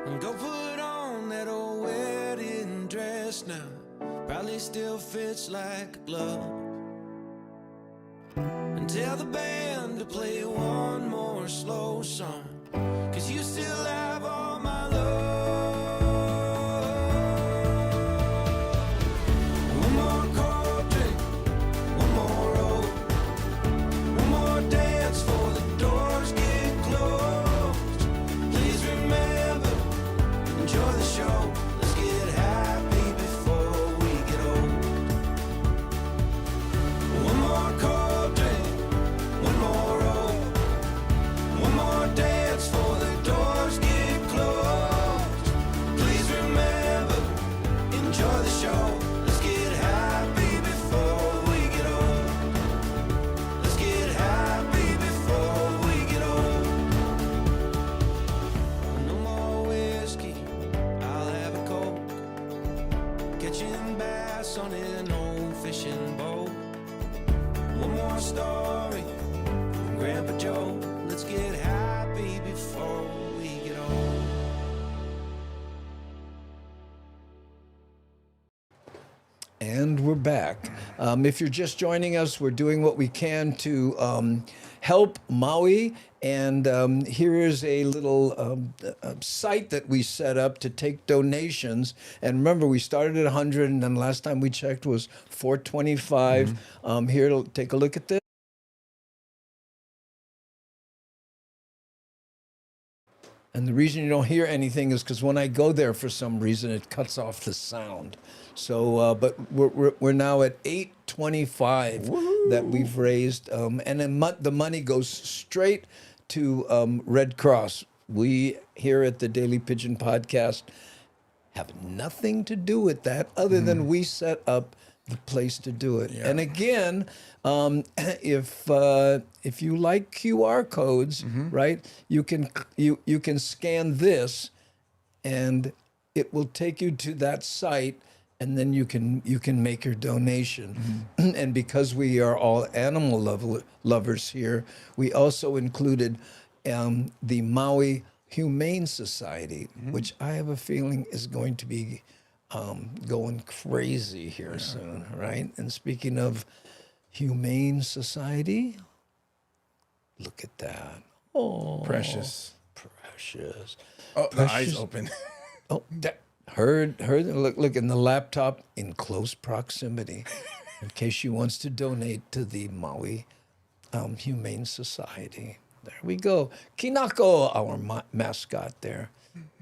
And go put on that old wedding dress now. Probably still fits like a glove. And tell the band to play one more slow song, 'cause you still have all my love. One more cold drink, one more roll, one more dance before the doors get closed. Please remember, enjoy the show. Let's get happy before we get old. One more cold drink, one more roll, one more dance before the doors get closed. Please remember, enjoy the show. Let's get happy before we get old. Let's get happy before we get old. No more whiskey, I'll have a Coke. Catching bass on an old fishing boat. One more story from Grandpa Joe. Let's get happy before we get old. And we're back. If you're just joining us, we're doing what we can to help Maui. And here is a little site that we set up to take donations. And remember, we started at 100, and then last time we checked was 425. Here, take a look at this. And the reason you don't hear anything is because when I go there, for some reason, it cuts off the sound. So, but we're now at 825 that we've raised, and then the money goes straight to Red Cross. We here at the Daily Pidgin Podcast have nothing to do with that, other than we set up the place to do it. Yeah. And again, if you like QR codes, right, you can scan this, and it will take you to that site, and then you can make your donation. And because we are all animal lovers here, we also included the Maui Humane Society, which I have a feeling is going to be going crazy here soon, right? And speaking of Humane Society, look at that. Oh, Precious. Precious. Oh, the eyes open. Oh, heard. Look in the laptop in close proximity, in case she wants to donate to the Maui Humane Society. There we go. Kinako, our mascot there,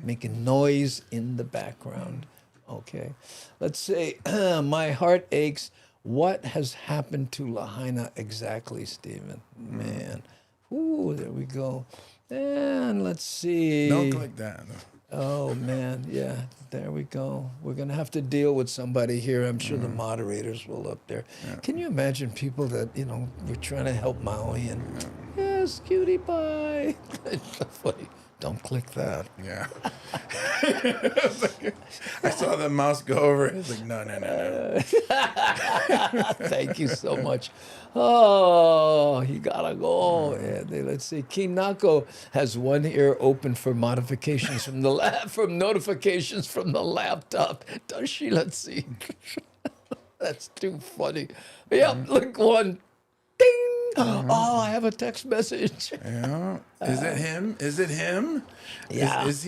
making noise in the background. Okay, let's say my heart aches. What has happened to Lahaina exactly, Stephen? Man, ooh, there we go. And let's see. Don't click that. No. Oh man, yeah, there we go. We're gonna have to deal with somebody here. I'm sure the moderators will up there. Can you imagine people that, we're trying to help Maui and yes, cutie pie. It's so funny. Don't click that. Yeah. I saw the mouse go over. It's like, no. Thank you so much. Oh, he gotta go. And let's see. Kinako has one ear open for modifications from the from notifications from the laptop. Does she? Let's see. That's too funny. Yep. Look, one. Ding. Oh, I have a text message. Yeah. Is it him? Is it him? Yeah. Is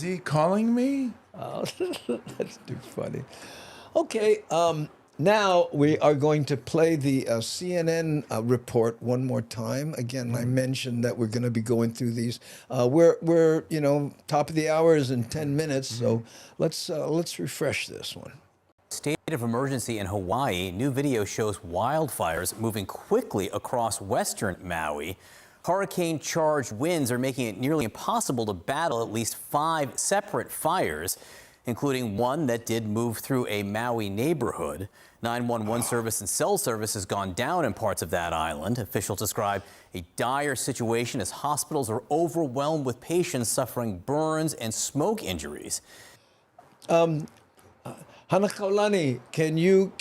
he calling me? Oh, that's too funny. Okay. Now we are going to play the CNN report one more time. Again, I mentioned that we're going to be going through these. We're top of the hour is in 10 minutes, so let's refresh this one. State of emergency in Hawaii. New video shows wildfires moving quickly across western Maui. Hurricane-charged winds are making it nearly impossible to battle at least 5 separate fires, including one that did move through a Maui neighborhood. 911 service and cell service has gone down in parts of that island. Officials describe a dire situation as hospitals are overwhelmed with patients suffering burns and smoke injuries. Hanakaulani, can you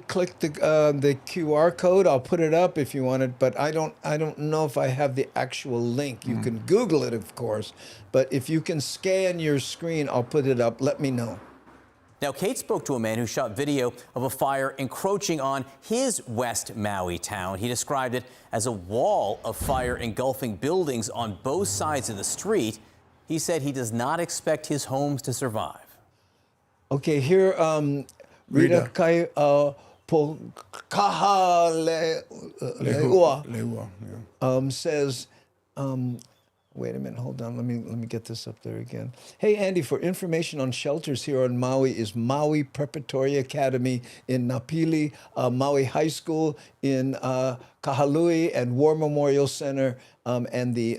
click the QR code? I'll put it up if you want it, but I don't know if I have the actual link. You can Google it, of course, but if you can scan your screen, I'll put it up. Let me know. Now, Kate spoke to a man who shot video of a fire encroaching on his West Maui town. He described it as a wall of fire engulfing buildings on both sides of the street. He said he does not expect his homes to survive. Okay, here, Rita Kai Po Kaha Leua says, wait a minute, hold on, let me get this up there again. Hey, Andy, for information on shelters here on Maui is Maui Preparatory Academy in Napili, Maui High School in Kahalui, and War Memorial Center, and the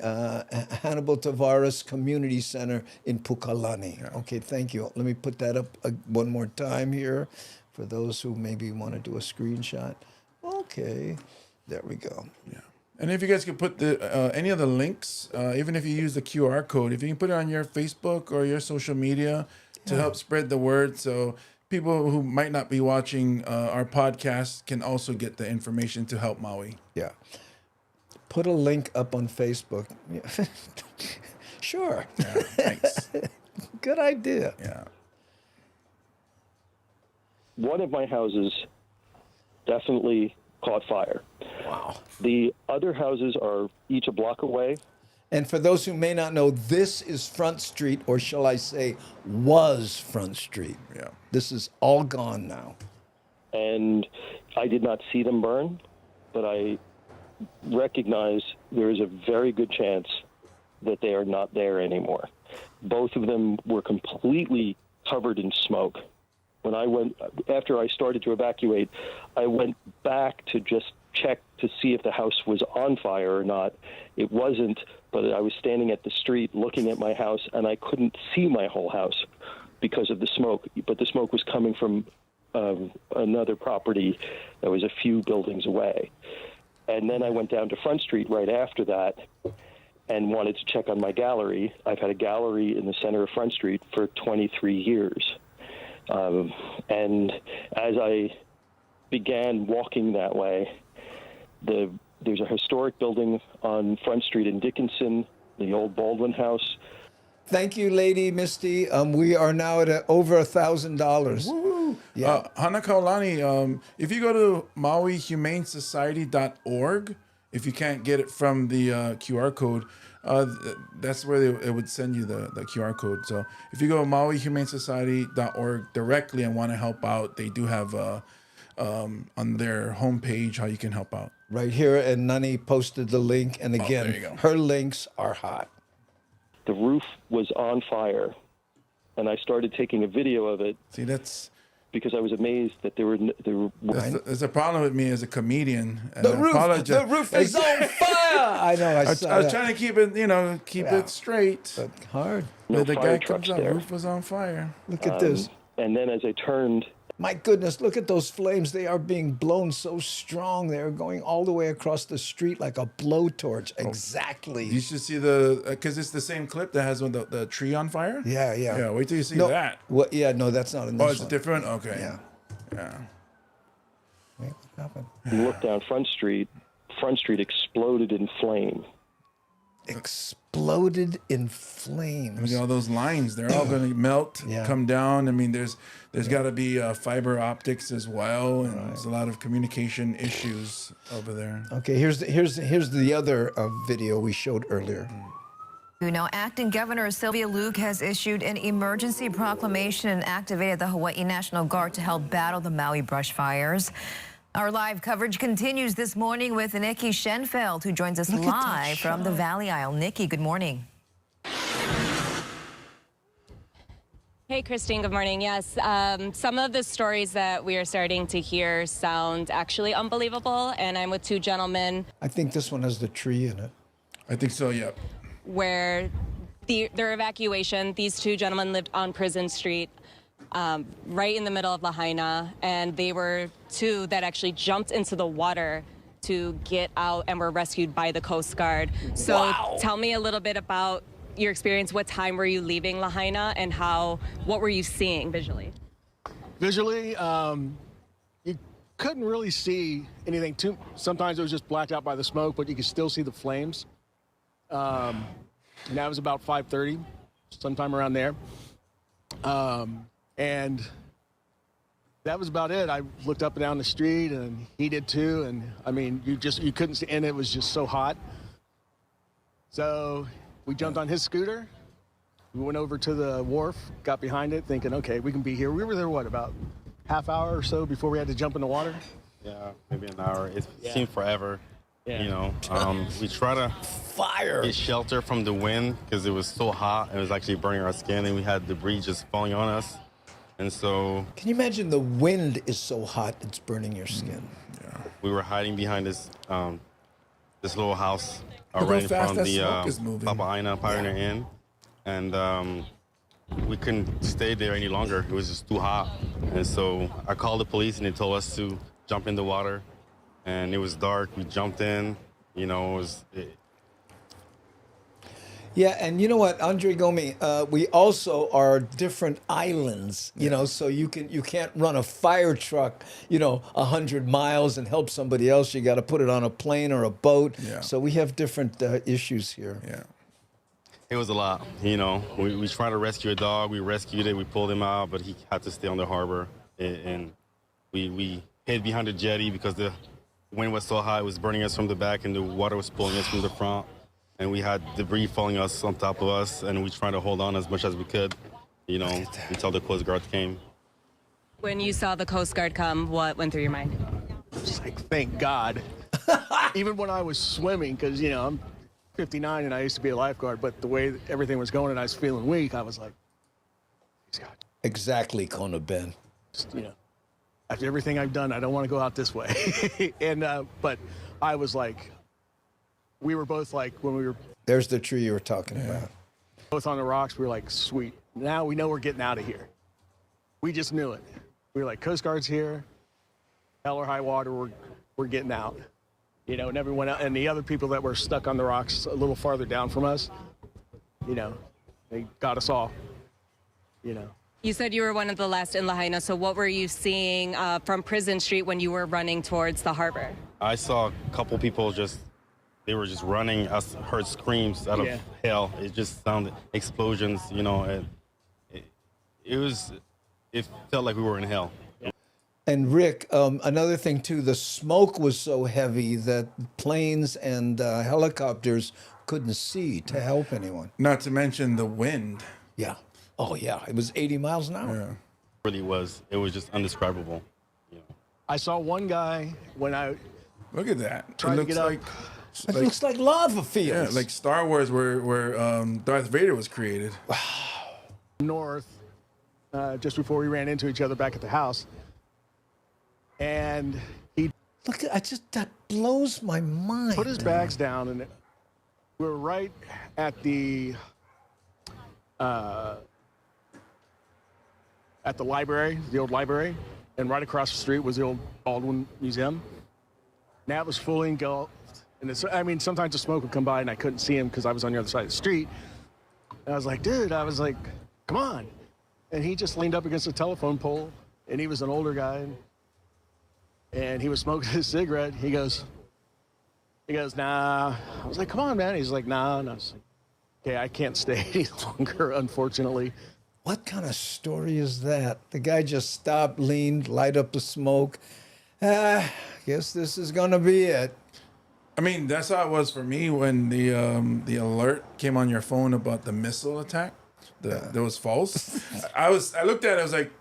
Hannibal Tavares Community Center in Pukalani. Yeah. Okay, thank you. Let me put that up one more time here for those who maybe want to do a screenshot. Okay, there we go. Yeah. And if you guys could put the any of the links, even if you use the QR code, if you can put it on your Facebook or your social media to help spread the word, so people who might not be watching our podcast can also get the information to help Maui. Yeah. Put a link up on Facebook. Yeah. Sure. Yeah, thanks. Good idea. Yeah. One of my houses definitely caught fire. Wow. The other houses are each a block away. And for those who may not know, this is Front Street, or shall I say, was Front Street. Yeah. This is all gone now. And I did not see them burn, but I recognize there is a very good chance that they are not there anymore. Both of them were completely covered in smoke. When I went, after I started to evacuate, I went back to just check to see if the house was on fire or not. It wasn't, but I was standing at the street looking at my house, and I couldn't see my whole house because of the smoke. But the smoke was coming from another property that was a few buildings away. And then I went down to Front Street right after that and wanted to check on my gallery. I've had a gallery in the center of Front Street for 23 years. And as I began walking that way, there's a historic building on Front Street in Dickinson, the old Baldwin House. Thank you, Lady Misty. We are now at over $1,000. Woo! Yeah. Hanakaulani, if you go to MauiHumaneSociety.org, if you can't get it from the QR code, that's where it would send you the QR code. So if you go to MauiHumaneSociety.org directly and want to help out, they do have on their homepage how you can help out. Right here, and Nani posted the link, and again, there you go. her links are hot. The roof was on fire, and I started taking a video of it. See, that's because I was amazed that there were. There's a problem with me as a comedian. And the roof is on fire. I know. I was trying to keep it, it straight. But hard. No the fire guy trucks comes out, there. roof was on fire. Look at this. And then as I turned. My goodness, look at those flames. They are being blown so strong. They are going all the way across the street like a blowtorch. Exactly. You should see because it's the same clip that has the tree on fire. Yeah. Yeah, wait till you see that. Well, yeah, no, that's not in this Oh, it's one. different? Okay. Yeah. Wait, what happened? You look down Front Street exploded in flame. Exploded in flames. All those lines, they're all going to melt, come down. I mean, there's got to be fiber optics as well, and there's a lot of communication issues over there. Okay, here's the other video we showed earlier. Acting Governor Sylvia Luke has issued an emergency proclamation and activated the Hawaii National Guard to help battle the Maui brush fires. Our live coverage continues this morning with Nikki Schenfeld, who joins us live from the Valley Isle. Nikki, good morning. Hey, Christine, good morning. Yes, some of the stories that we are starting to hear sound actually unbelievable, and I'm with two gentlemen. I think this one has the tree in it. I think so, yep. Where their evacuation, these two gentlemen lived on Prison Street, right in the middle of Lahaina, and they were two that actually jumped into the water to get out and were rescued by the Coast Guard. So tell me a little bit about your experience. What time were you leaving Lahaina, and what were you seeing visually? Visually, you couldn't really see anything too. Sometimes it was just blacked out by the smoke, but you could still see the flames. And that was about 5:30, sometime around there. And that was about it. I looked up and down the street, and he did too. And I mean, you couldn't see, and it was just so hot. So we jumped on his scooter. We went over to the wharf, got behind it, thinking, okay, we can be here. We were there, what, about half hour or so before we had to jump in the water? Yeah, maybe an hour. It Yeah. seemed forever. Yeah. You know, we try to get shelter from the wind because it was so hot. It was actually burning our skin, and we had debris just falling on us. And so Can you imagine the wind is so hot it's burning your skin? we were hiding behind this this little house Look how right in fast front of that the smoke is moving. Papa'aina Pioneer Inn. And we couldn't stay there any longer. It was just too hot. And so I called the police, and they told us to jump in the water. And it was dark. We jumped in. You know, Yeah, and you know what, Andre Gomi, we also are different islands, you know, so you can't run a fire truck, 100 miles and help somebody else. You got to put it on a plane or a boat. Yeah. So we have different issues here. Yeah. it was a lot. You know, we tried to rescue a dog. We rescued it. We pulled him out, but he had to stay on the harbor. And we hid behind the jetty because the wind was so high. It was burning us from the back, and the water was pulling us from the front. And we had debris falling us on top of us, and we tried to hold on as much as we could, until the Coast Guard came. When you saw the Coast Guard come, what went through your mind? Just like, thank God. Even when I was swimming, because, I'm 59 and I used to be a lifeguard, but the way everything was going and I was feeling weak, I was like, please God. Exactly, Kona Ben. Just, after everything I've done, I don't want to go out this way. And but I was like, we were both like, when we were There's the tree you were talking about. both on the rocks, we were like, sweet. Now we know we're getting out of here. We just knew it. We were like, Coast Guard's here. Hell or high water, we're getting out. And everyone else, and the other people that were stuck on the rocks a little farther down from us, they got us all. You said you were one of the last in Lahaina, so what were you seeing from Prison Street when you were running towards the harbor? I saw a couple people they were just running. I heard screams out of hell. It just sounded explosions, and it felt like we were in hell. And Rick, another thing too, the smoke was so heavy that planes and helicopters couldn't see to help anyone. Not to mention the wind. Yeah. Oh yeah, it was 80 miles an hour. Yeah. It really was. It was just indescribable. I saw one guy when I Look at that. tried to get up. It looks like lava fields. Yeah, like Star Wars, where Darth Vader was created. north just before we ran into each other back at the house. And he Look, that blows my mind. put his bags down, and we were right at the library, the old library, and right across the street was the old Baldwin Museum. And that was fully engulfed. And sometimes the smoke would come by and I couldn't see him because I was on the other side of the street. And I was like, dude, come on. And he just leaned up against a telephone pole, and he was an older guy, and he was smoking his cigarette. He goes, nah. I was like, come on, man. He's like, nah. And I was like, okay, I can't stay any longer, unfortunately. What kind of story is that? The guy just stopped, leaned, light up the smoke. Guess this is gonna be it. I mean, that's how it was for me when the alert came on your phone about the missile attack. That was false. I looked at it. I was like,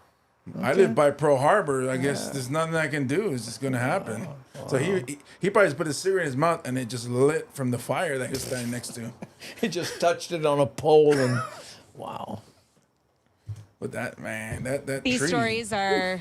I live by Pearl Harbor. I guess there's nothing I can do. It's just gonna happen. So he probably just put his cigarette in his mouth, and it just lit from the fire that he was standing next to. He just touched it on a pole, and wow. But that These tree. stories are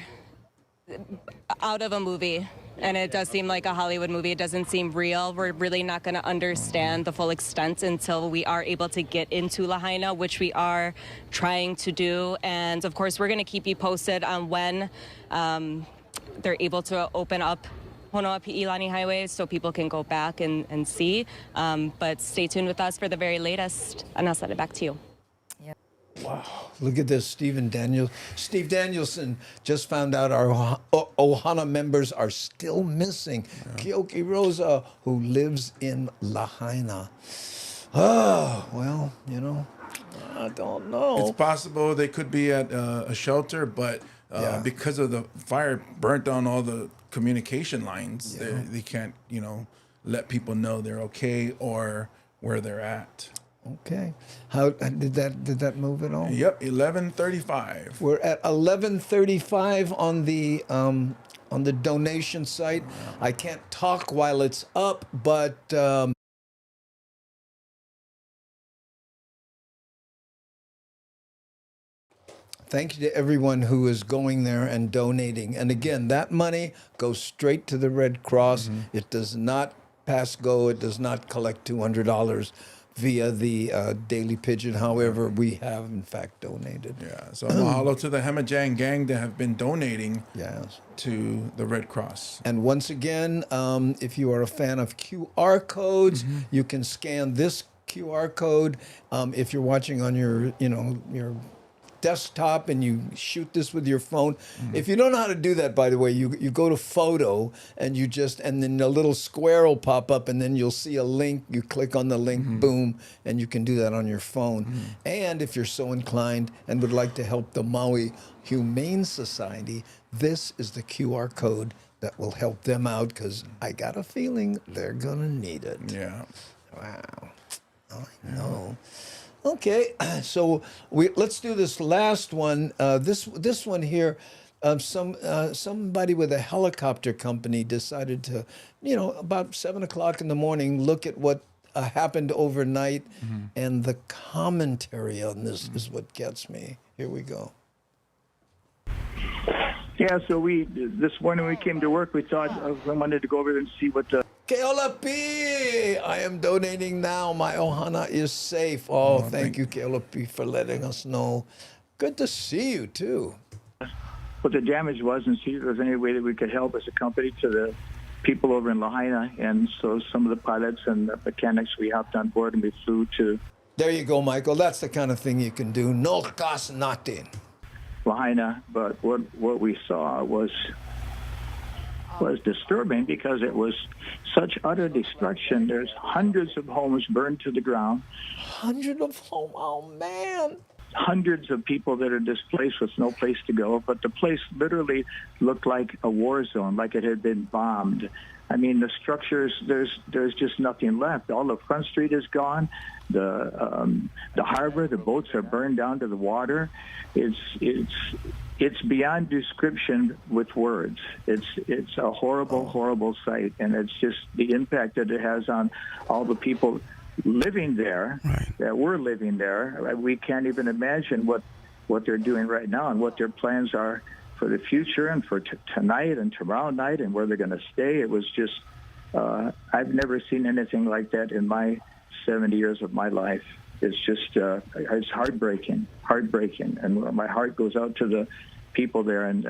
out of a movie, and it does seem like a Hollywood movie. It doesn't seem real. We're really not going to understand the full extent until we are able to get into Lahaina, which we are trying to do. And of course, we're going to keep you posted on when they're able to open up Honoapi'ilani Highway so people can go back and see. But stay tuned with us for the very latest. And I'll send it back to you. Wow. Look at this, Steve Danielson just found out our Ohana members are still missing. Kioki Rosa, who lives in Lahaina. Oh, well, I don't know. It's possible they could be at a shelter, but because of the fire burnt down all the communication lines, they can't, let people know they're okay or where they're at. Okay. How did that move at all? Yep, 11:35. We're at 11:35 on the donation site. I can't talk while it's up, but thank you to everyone who is going there and donating. And again, that money goes straight to the Red Cross. It does not pass go. It does not collect $200 via the Daily Pidgin. However, we have, in fact, donated. Yeah, so mahalo to the Hemajang gang that have been donating to the Red Cross. And once again, if you are a fan of QR codes, you can scan this QR code. If you're watching on your desktop and you shoot this with your phone. If you don't know how to do that, by the way, you go to photo and then a little square will pop up and then you'll see a link. You click on the link, boom, and you can do that on your phone. And if you're so inclined and would like to help the Maui Humane Society, this is the QR code that will help them out because I got a feeling they're going to need it. Yeah. Wow. I know. Okay, so let's do this last one. This one here, somebody with a helicopter company decided to, about 7 o'clock in the morning, look at what happened overnight, and the commentary on this is what gets me. Here we go. Yeah, so this morning we came to work, we thought I wanted to go over and see what the... Keolapi! I am donating now. My Ohana is safe. Oh, thank you, Keolapi, for letting us know. Good to see you, too. What the damage was and see if there's any way that we could help as a company to the people over in Lahaina. And so some of the pilots and the mechanics, we hopped on board and we flew to... There you go, Michael. That's the kind of thing you can do. No cost nothing. Lahaina, but what we saw was disturbing because it was such utter destruction. There's hundreds of homes burned to the ground. Hundreds of homes? Oh, man. Hundreds of people that are displaced with no place to go, but the place literally looked like a war zone, like it had been bombed. I mean, the structures, there's just nothing left. All of Front Street is gone. The harbor, the boats are burned down to the water. It's beyond description with words. It's a horrible, horrible sight, and it's just the impact that it has on all the people living there, that were living there. We can't even imagine what they're doing right now and what their plans are for the future and for tonight and tomorrow night and where they're going to stay. It was just, I've never seen anything like that in my 70 years of my life. It's just, it's heartbreaking. And my heart goes out to the people there, and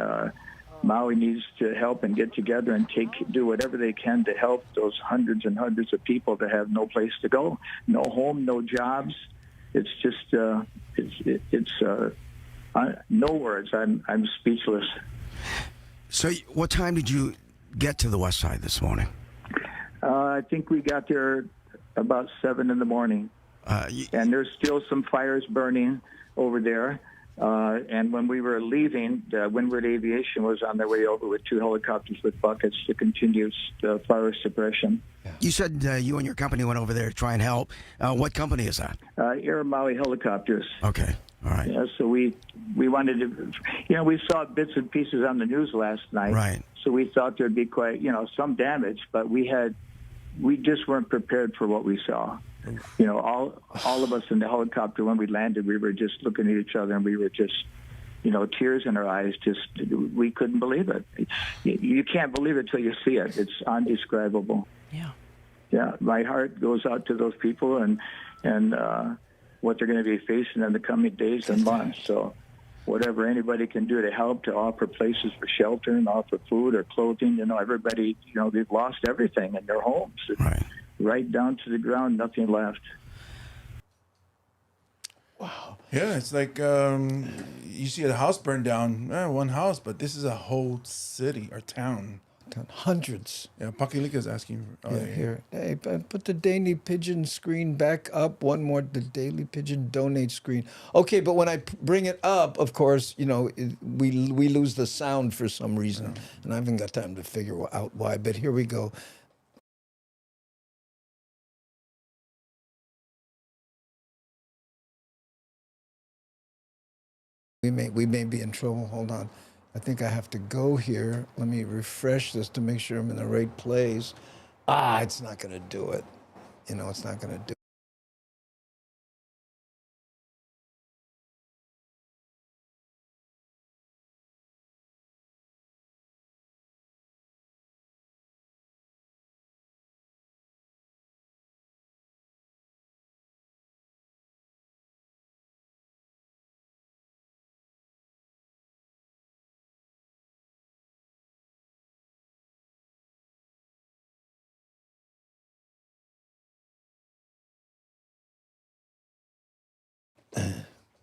Maui needs to help and get together and do whatever they can to help those hundreds and hundreds of people that have no place to go, no home, no jobs. It's just, no words. I'm speechless. So what time did you get to the west side this morning? I think we got there about 7 in the morning. And there's still some fires burning over there. And when we were leaving, Windward Aviation was on their way over with 2 helicopters with buckets to continue fire suppression. You said you and your company went over there to try and help. What company is that? Air Maui Helicopters. Okay, all right. Yeah, so we wanted to, we saw bits and pieces on the news last night. Right. So we thought there'd be quite, some damage, but we just weren't prepared for what we saw. All of us in the helicopter, when we landed, we were just looking at each other and we were just, tears in our eyes. We couldn't believe it. You can't believe it till you see it. It's undescribable. Yeah. Yeah. My heart goes out to those people and what they're going to be facing in the coming days and months. So whatever anybody can do to help, to offer places for shelter and offer food or clothing, everybody, they've lost everything in their homes. Right down to the ground, nothing left. Wow. Yeah, it's like you see a house burned down, one house, but this is a whole city or town. Hundreds. Yeah, Pakilika's asking. Here. Hey, put the Daily Pidgin screen back up. One more, the Daily Pidgin donate screen. Okay, but when I bring it up, of course, we lose the sound for some reason, and I haven't got time to figure out why. But here we go. We may be in trouble. Hold on. I think I have to go here. Let me refresh this to make sure I'm in the right place. It's not going to do it. It's not going to do it.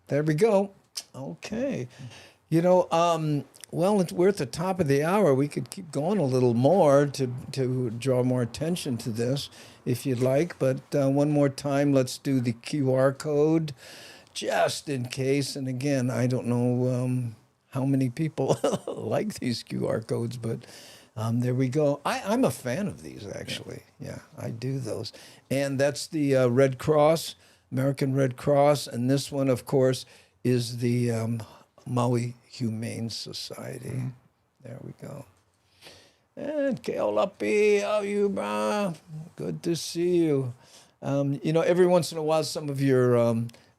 There we go. Okay. Well, we're at the top of the hour. We could keep going a little more to draw more attention to this if you'd like. But one more time, let's do the QR code just in case. And again, I don't know how many people like these QR codes, but there we go. I'm a fan of these, actually. Yeah, I do those. And that's the Red Cross. American Red Cross, and this one, of course, is the Maui Humane Society. There we go. And Keolapi, how are you, brah? Good to see you. Every once in a while, some of your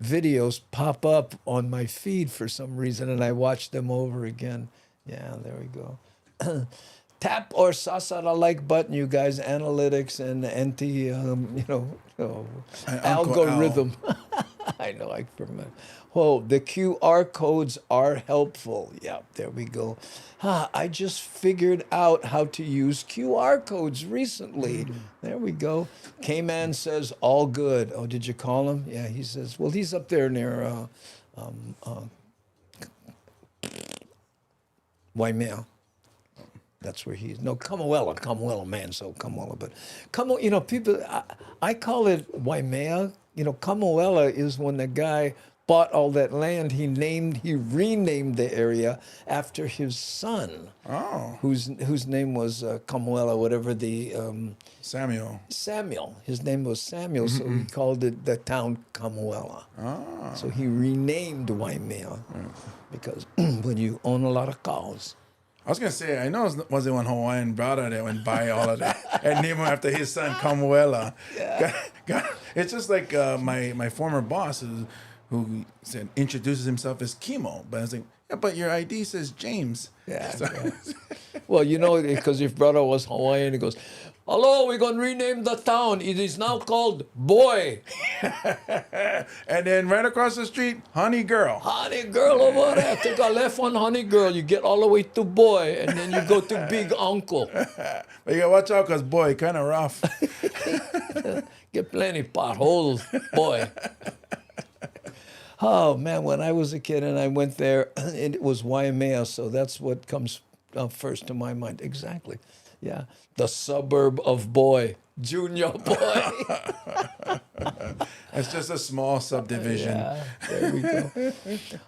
videos pop up on my feed for some reason, and I watch them over again. Yeah, there we go. Tap or sasa the like button, you guys. Analytics and algorithm. I know. I remember. Whoa, the QR codes are helpful. Yeah, there we go. I just figured out how to use QR codes recently. There we go. K-Man says all good. Oh, did you call him? Yeah, he says. Well, he's up there near Waimea. That's where he's. No, Kamuela, man, so Kamuela. But people, I call it Waimea. Kamuela is when the guy bought all that land. He renamed the area after his son. Oh. Whose name was Kamuela, whatever the... Samuel. His name was Samuel, so he called it the town Kamuela. Oh. So he renamed Waimea because when you own a lot of cows... I was going to say, I know it wasn't one Hawaiian brother that went buy all of that and name him after his son, Kamuela. Yeah. It's just like my former boss who said introduces himself as Kimo. But I was like, yeah, but your ID says James. Yeah. So. Yeah. Well, because your brother was Hawaiian, he goes, hello, we're going to rename the town. It is now called Boy. And then right across the street, Honey Girl. Honey Girl over there. Take a left on Honey Girl. You get all the way to Boy, and then you go to Big Uncle. But you got to watch out because Boy, kind of rough. Get plenty potholes, Boy. Oh, man, when I was a kid and I went there, it was Waimea, so that's what comes first to my mind. Exactly. Yeah. The suburb of Boy. Junior Boy. It's just a small subdivision. Yeah, there we go.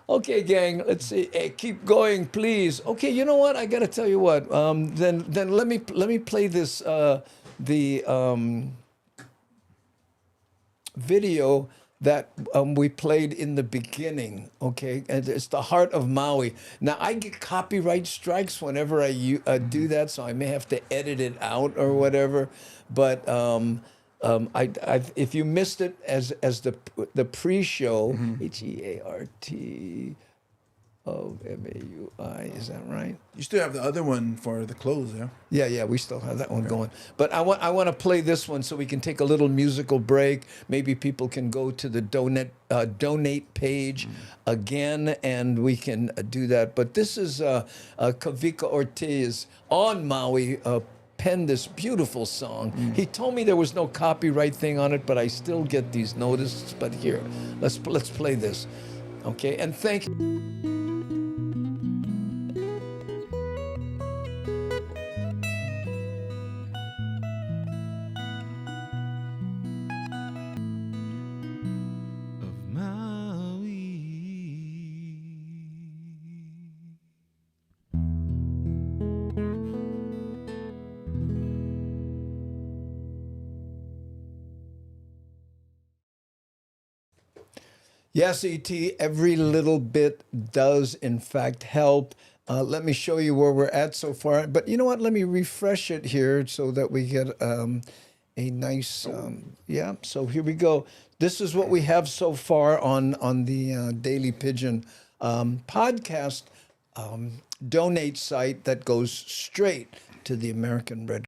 Okay, gang, let's see. Hey, keep going, please. Okay, you know what? I got to tell you what. Then let me play this video that we played in the beginning, okay? And it's the heart of Maui. Now, I get copyright strikes whenever I do that, so I may have to edit it out or whatever. But if you missed it as the pre-show, HEART MAUI, is that right? You still have the other one for the close, yeah? Yeah, we still have that one going. But I want to play this one so we can take a little musical break. Maybe people can go to the donate page again, and we can do that. But this is Kavika Ortiz on Maui, penned this beautiful song. He told me there was no copyright thing on it, but I still get these notices. But here, let's play this. Okay, and thank you. Yes, E.T., every little bit does, in fact, help. Let me show you where we're at so far. But you know what? Let me refresh it here so that we get a nice, yeah. So here we go. This is what we have so far on the Daily Pidgin podcast donate site that goes straight to the American Red Cross.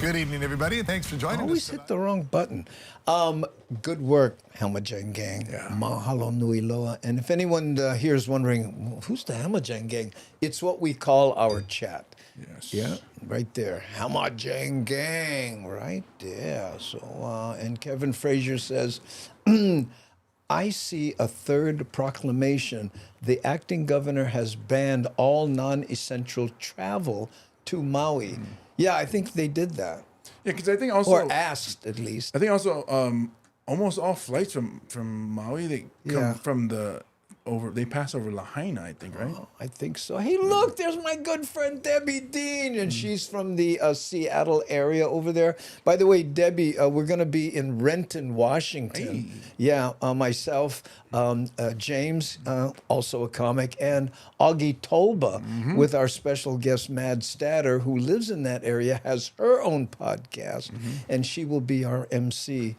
Good evening, everybody, and thanks for joining Always us. hit the wrong button. Good work, Hamajang Gang. Mahalo nui loa. And if anyone here is wondering, who's the Hamajang Gang? It's what we call our chat. Yes. Yeah, right there. Hamajang Gang, right there. So, and Kevin Frazier says, I see a third proclamation. The acting governor has banned all non-essential travel to Maui. Yeah, I think they did that. Yeah, because I think also, or asked at least. I think also almost all flights from Maui, they come from they pass over Lahaina, I think, right? Oh, I think so. Hey, look, there's my good friend Debbie Dean, and she's from the Seattle area over there. By the way, Debbie, we're going to be in Renton, Washington. Hey. Yeah, myself, James, also a comic, and Augie Tolba with our special guest Mad Statter, who lives in that area, has her own podcast, and she will be our MC.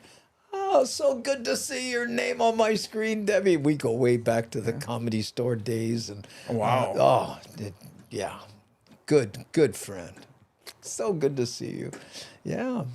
Oh, so good to see your name on my screen, Debbie. We go way back to the Comedy Store days. And wow. Yeah. Good friend. So good to see you. Yeah.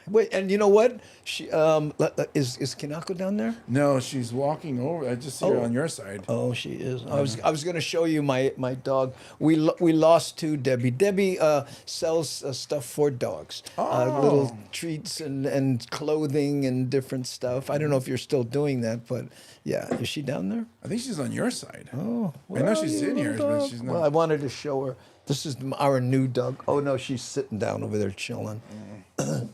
Wait, and you know what? She is Kinako down there? No, she's walking over. I just see her on your side. Oh, she is. I was going to show you my dog. We lost two, Debbie. Debbie sells stuff for dogs. Little treats and clothing and different stuff. I don't know if you're still doing that, but yeah. Is she down there? I think she's on your side. Oh. I know she's in here, but she's not. Well, I wanted to show her. This is our new dog. Oh, no, she's sitting down over there chilling.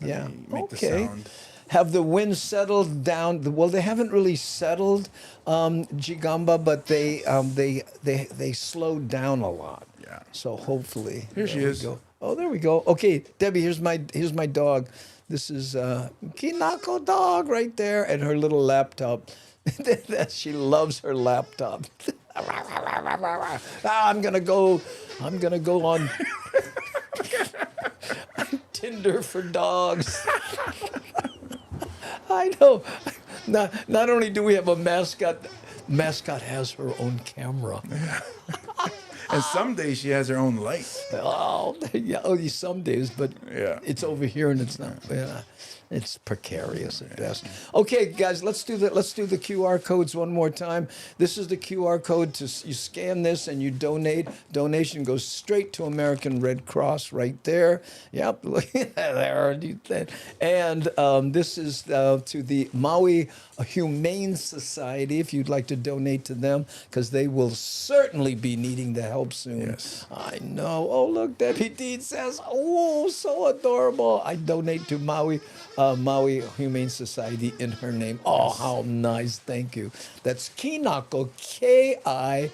Yeah. Make the Okay. sound. Have the winds settled down? Well, they haven't really settled, Gigamba, but they slowed down a lot. Yeah. So hopefully. Here she is. Go. Oh, there we go. Okay, Debbie, here's my dog. This is Kinako dog right there, and her little laptop. She loves her laptop. I'm gonna go on Tinder for dogs. I know. Not only do we have a mascot has her own camera. And some days she has her own light. Oh, yeah. Only some days, but Yeah. it's over here and it's not. Yeah. It's precarious at best. Okay, guys, let's do the QR codes one more time. This is the QR code. You scan this and you donate. Donation goes straight to American Red Cross right there. Yep, look there. And this is to the Maui Humane Society if you'd like to donate to them, because they will certainly be needing the help soon. Yes. I know. Oh, look, Debbie Dean says, oh, so adorable. I donate to Maui Humane Society in her name. Oh, how nice. Thank you. That's Kinako, Kinako.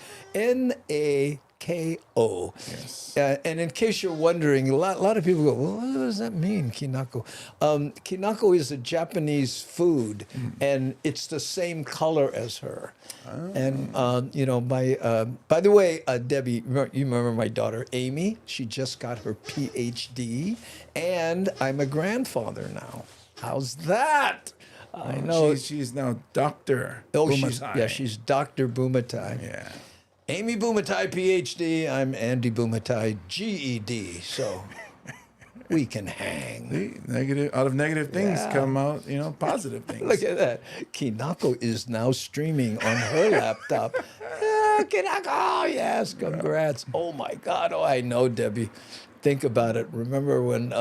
Yes. And in case you're wondering, a lot of people go, well, what does that mean, Kinako? Kinako is a Japanese food, and it's the same color as her. Oh. And, by the way, Debbie, you remember my daughter, Amy? She just got her PhD, and I'm a grandfather now. How's that? I know. She's now Dr. Bumatai. She's Dr. Bumatai. Yeah. Amy Bumatai, PhD. I'm Andy Bumatai, GED. So we can hang. See, out of negative things come out, positive things. Look at that. Kinako is now streaming on her laptop. Kinako, oh, yes, congrats. Oh, my God. Oh, I know, Debbie. Think about it. Remember when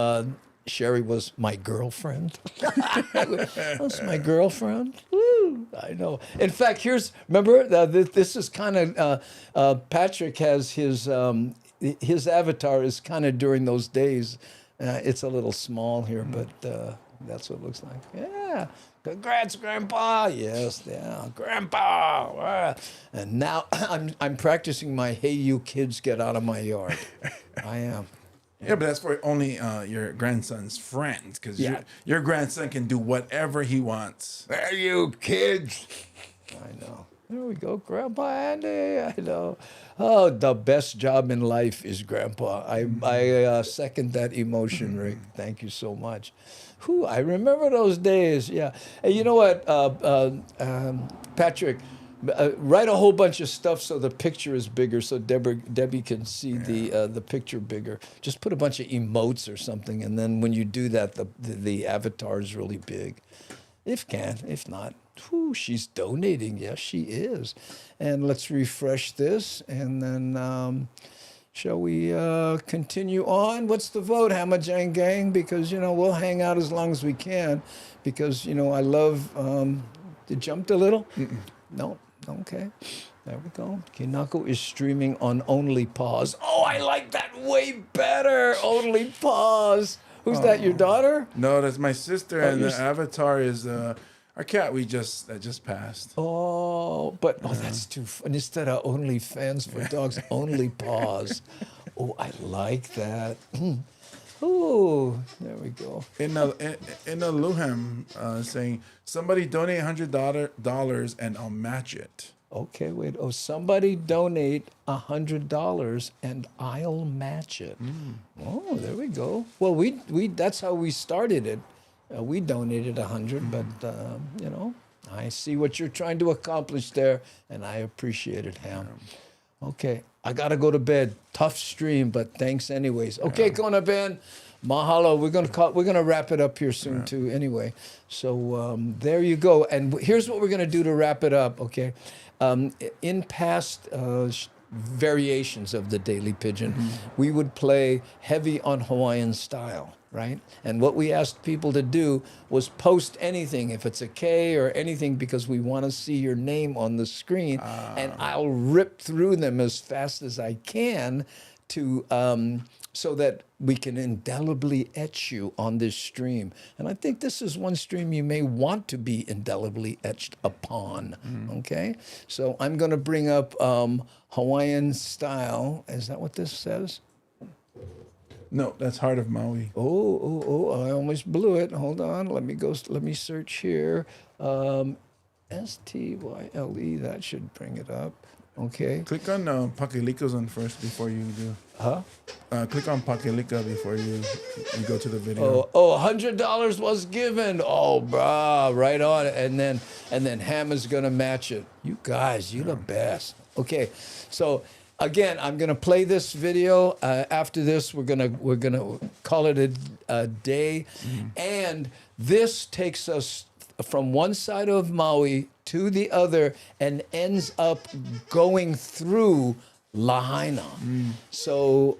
Sherry was my girlfriend. That's my girlfriend. Woo, I know. In fact, remember, this is kind of, Patrick has his avatar is kind of during those days. It's a little small here, but that's what it looks like. Yeah. Congrats, Grandpa. Yes, yeah, Grandpa. And now I'm practicing my "Hey, you kids, get out of my yard." I am. Yeah, but that's for only your grandson's friends, because your grandson can do whatever he wants. Hey, you kids. I know. There we go, Grandpa Andy. I know. Oh, the best job in life is Grandpa. I second that emotion, Rick. Thank you so much. Whew, I remember those days. Yeah. Hey, you know what, Patrick? Write a whole bunch of stuff so the picture is bigger, so Debbie can see the picture bigger. Just put a bunch of emotes or something, and then when you do that, the avatar is really big. If not, whew, she's donating. Yes, she is. And let's refresh this, and then shall we continue on? What's the vote, Hammer Jang Gang? Because we'll hang out as long as we can, because I love. It jumped a little. No. Okay, there we go. Kinako is streaming on Only Pause. Oh, I like that way better. Only Pause. Who's that? Your daughter? No, that's my sister, and the avatar is our cat that just passed. Oh, but that's too fun. Instead of Only Fans for Dogs, Only Pause. Oh, I like that. Oh, there we go. In a Luham saying, somebody donate $100 and I'll match it. Okay, wait. Oh, somebody donate $100 and I'll match it. Oh, there we go. Well, we that's how we started it. We donated 100, but I see what you're trying to accomplish there, and I appreciate it, Ham. Okay, I gotta go to bed. Tough stream, but thanks anyways. Okay, Kona Ben, mahalo. We're gonna wrap it up here soon too. Anyway, so there you go. And here's what we're gonna do to wrap it up. Okay, in past variations of the Daily Pidgin, we would play heavy on Hawaiian style. Right? And what we asked people to do was post anything, if it's a K or anything, because we want to see your name on the screen. And I'll rip through them as fast as I can to so that we can indelibly etch you on this stream. And I think this is one stream you may want to be indelibly etched upon. Okay? So I'm going to bring up Hawaiian style. Is that what this says? No, that's Heart of Maui. Oh, I almost blew it. Hold on. Let me search here. STYLE, that should bring it up. Okay. Click on Pakelika's one first before you do. Huh? Click on Pakelika before you go to the video. $100 was given. Oh, brah, right on. And then Hammer's gonna match it. You guys, you the best. Okay, so. Again, I'm going to play this video. After this, we're gonna call it a day, and this takes us from one side of Maui to the other, and ends up going through Lahaina. So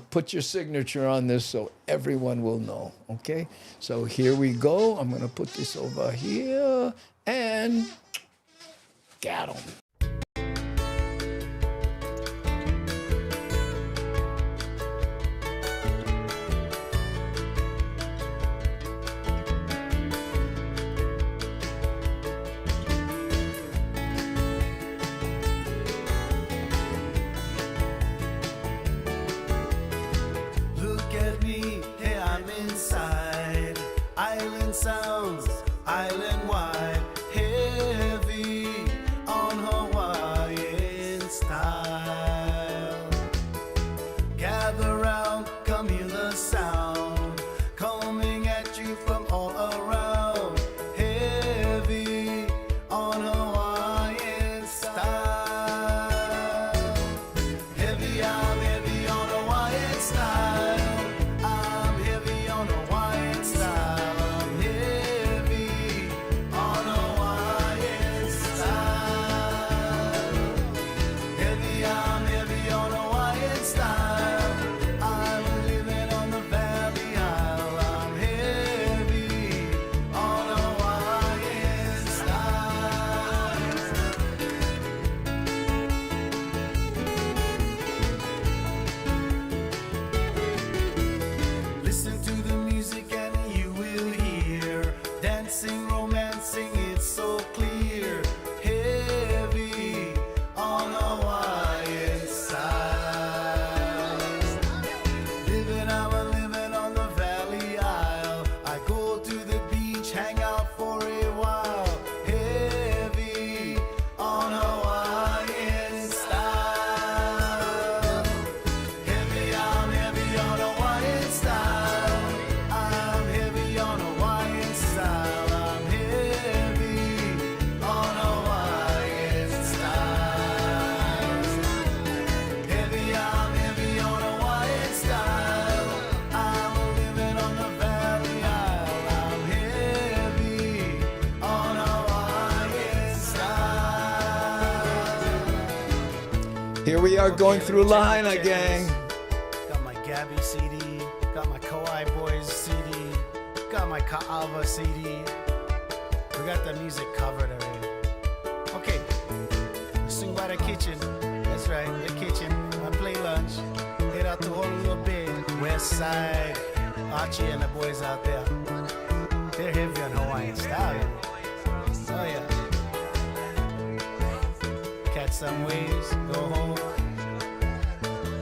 put your signature on this so everyone will know. Okay. So here we go. I'm going to put this over here and got 'em. Sounds island wide, heavy on home. Here we are going through Lahaina, gang. Got my Gabby CD, got my Kauai Boys CD, got my Ka'ava CD. We got the music covered already. Okay, swing by the kitchen. That's right, the kitchen. I play lunch. Head out to Honolulu Bay, West Side. Archie and the boys out there. They're heavy on Hawaiian style. You know? Oh yeah. Catch some waves, go home.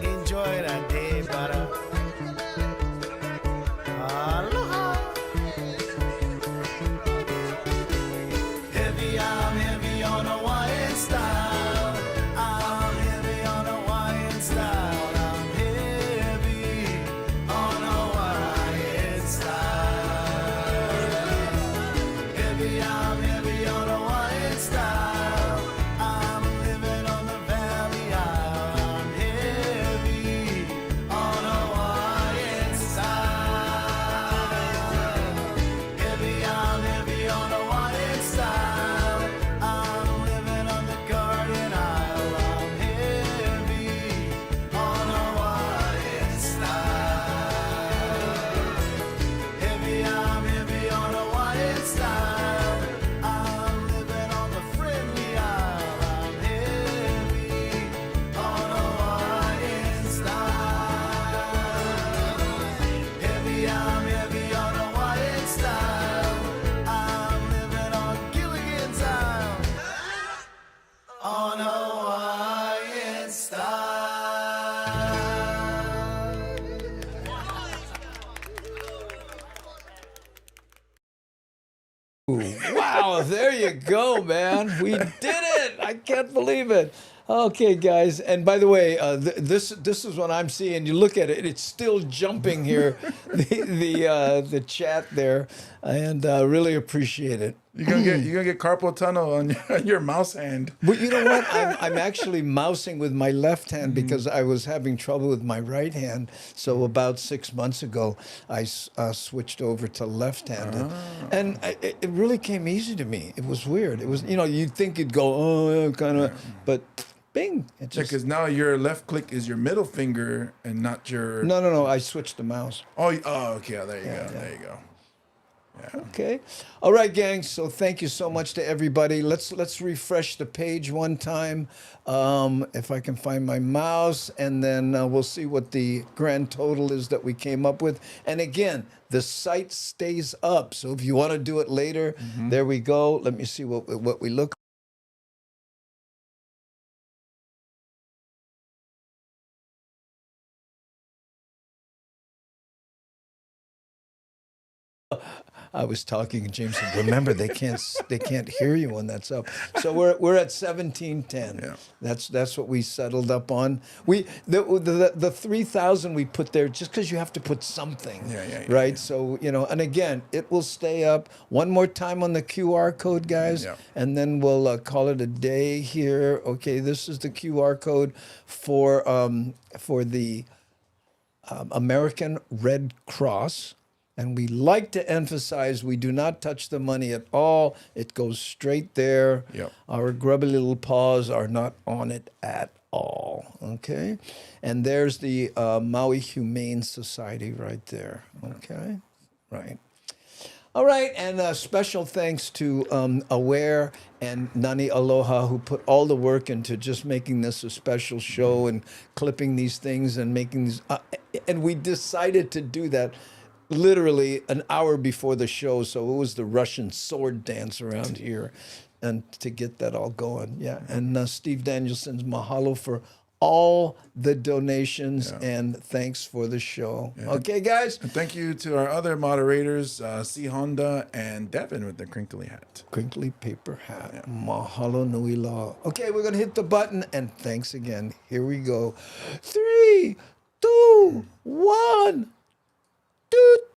Enjoy that day, brother. Aloha. Heavy, I'm heavy on Hawaiian style. I'm heavy on Hawaiian style. I'm heavy on Hawaiian style. Heavy, I'm heavy on Hawaiian style. I'm living on the Valley Isle. I'm heavy on Hawaiian style. Heavy, I'm heavy on Hawaiian style. I'm living on the Garden Isle. I'm heavy on Hawaiian style. Heavy, I'm heavy on Hawaiian style. I'm living on the Friendly Isle. I'm heavy on Hawaiian style. Heavy, I'm heavy on Hawaiian style. I'm living on Gilligan's Isle. On Hawaiian style. Wow, there you go, man. We did it. I can't believe it. Okay, guys. And by the way, this is what I'm seeing. You look at it; it's still jumping here, the chat there, and really appreciate it. You're gonna get carpal tunnel on your mouse hand. But you know what? I'm actually mousing with my left hand because I was having trouble with my right hand. So about 6 months ago, I switched over to left-handed, and it really came easy to me. It was weird. It was, you'd think you'd go, oh, kind of, but bing. Because now your left click is your middle finger and not your. No. I switched the mouse. Oh, okay. There you go. There you go. Yeah. Okay. All right, gang. So thank you so much to everybody. Let's refresh the page one time. If I can find my mouse, and then we'll see what the grand total is that we came up with. And again, the site stays up. So if you want to do it later, there we go. Let me see what we look. I was talking, and James said, "Remember, they can't hear you when that's up." So we're at 1710. Yeah. That's what we settled up on. The 3,000 we put there just because you have to put something, right? Yeah. So and again, it will stay up. One more time on the QR code, guys, and then we'll call it a day here. Okay, this is the QR code for the American Red Cross. And we like to emphasize we do not touch the money at all. It goes straight there. Yep. Our grubby little paws are not on it at all. Okay? And there's the Maui Humane Society right there. Okay? Right. All right, and special thanks to Aware and Nani Aloha, who put all the work into just making this a special show and clipping these things and making these. And we decided to do that literally an hour before the show, so it was the Russian sword dance around here, and to get that all going. Yeah, and Steve Danielson's mahalo for all the donations, and thanks for the show. Yeah. Okay, guys? And thank you to our other moderators, C. Honda and Devin with the crinkly hat. Crinkly paper hat. Yeah. Mahalo nui loa. Okay, we're going to hit the button, and thanks again. Here we go. 3, 2, 1. Doot.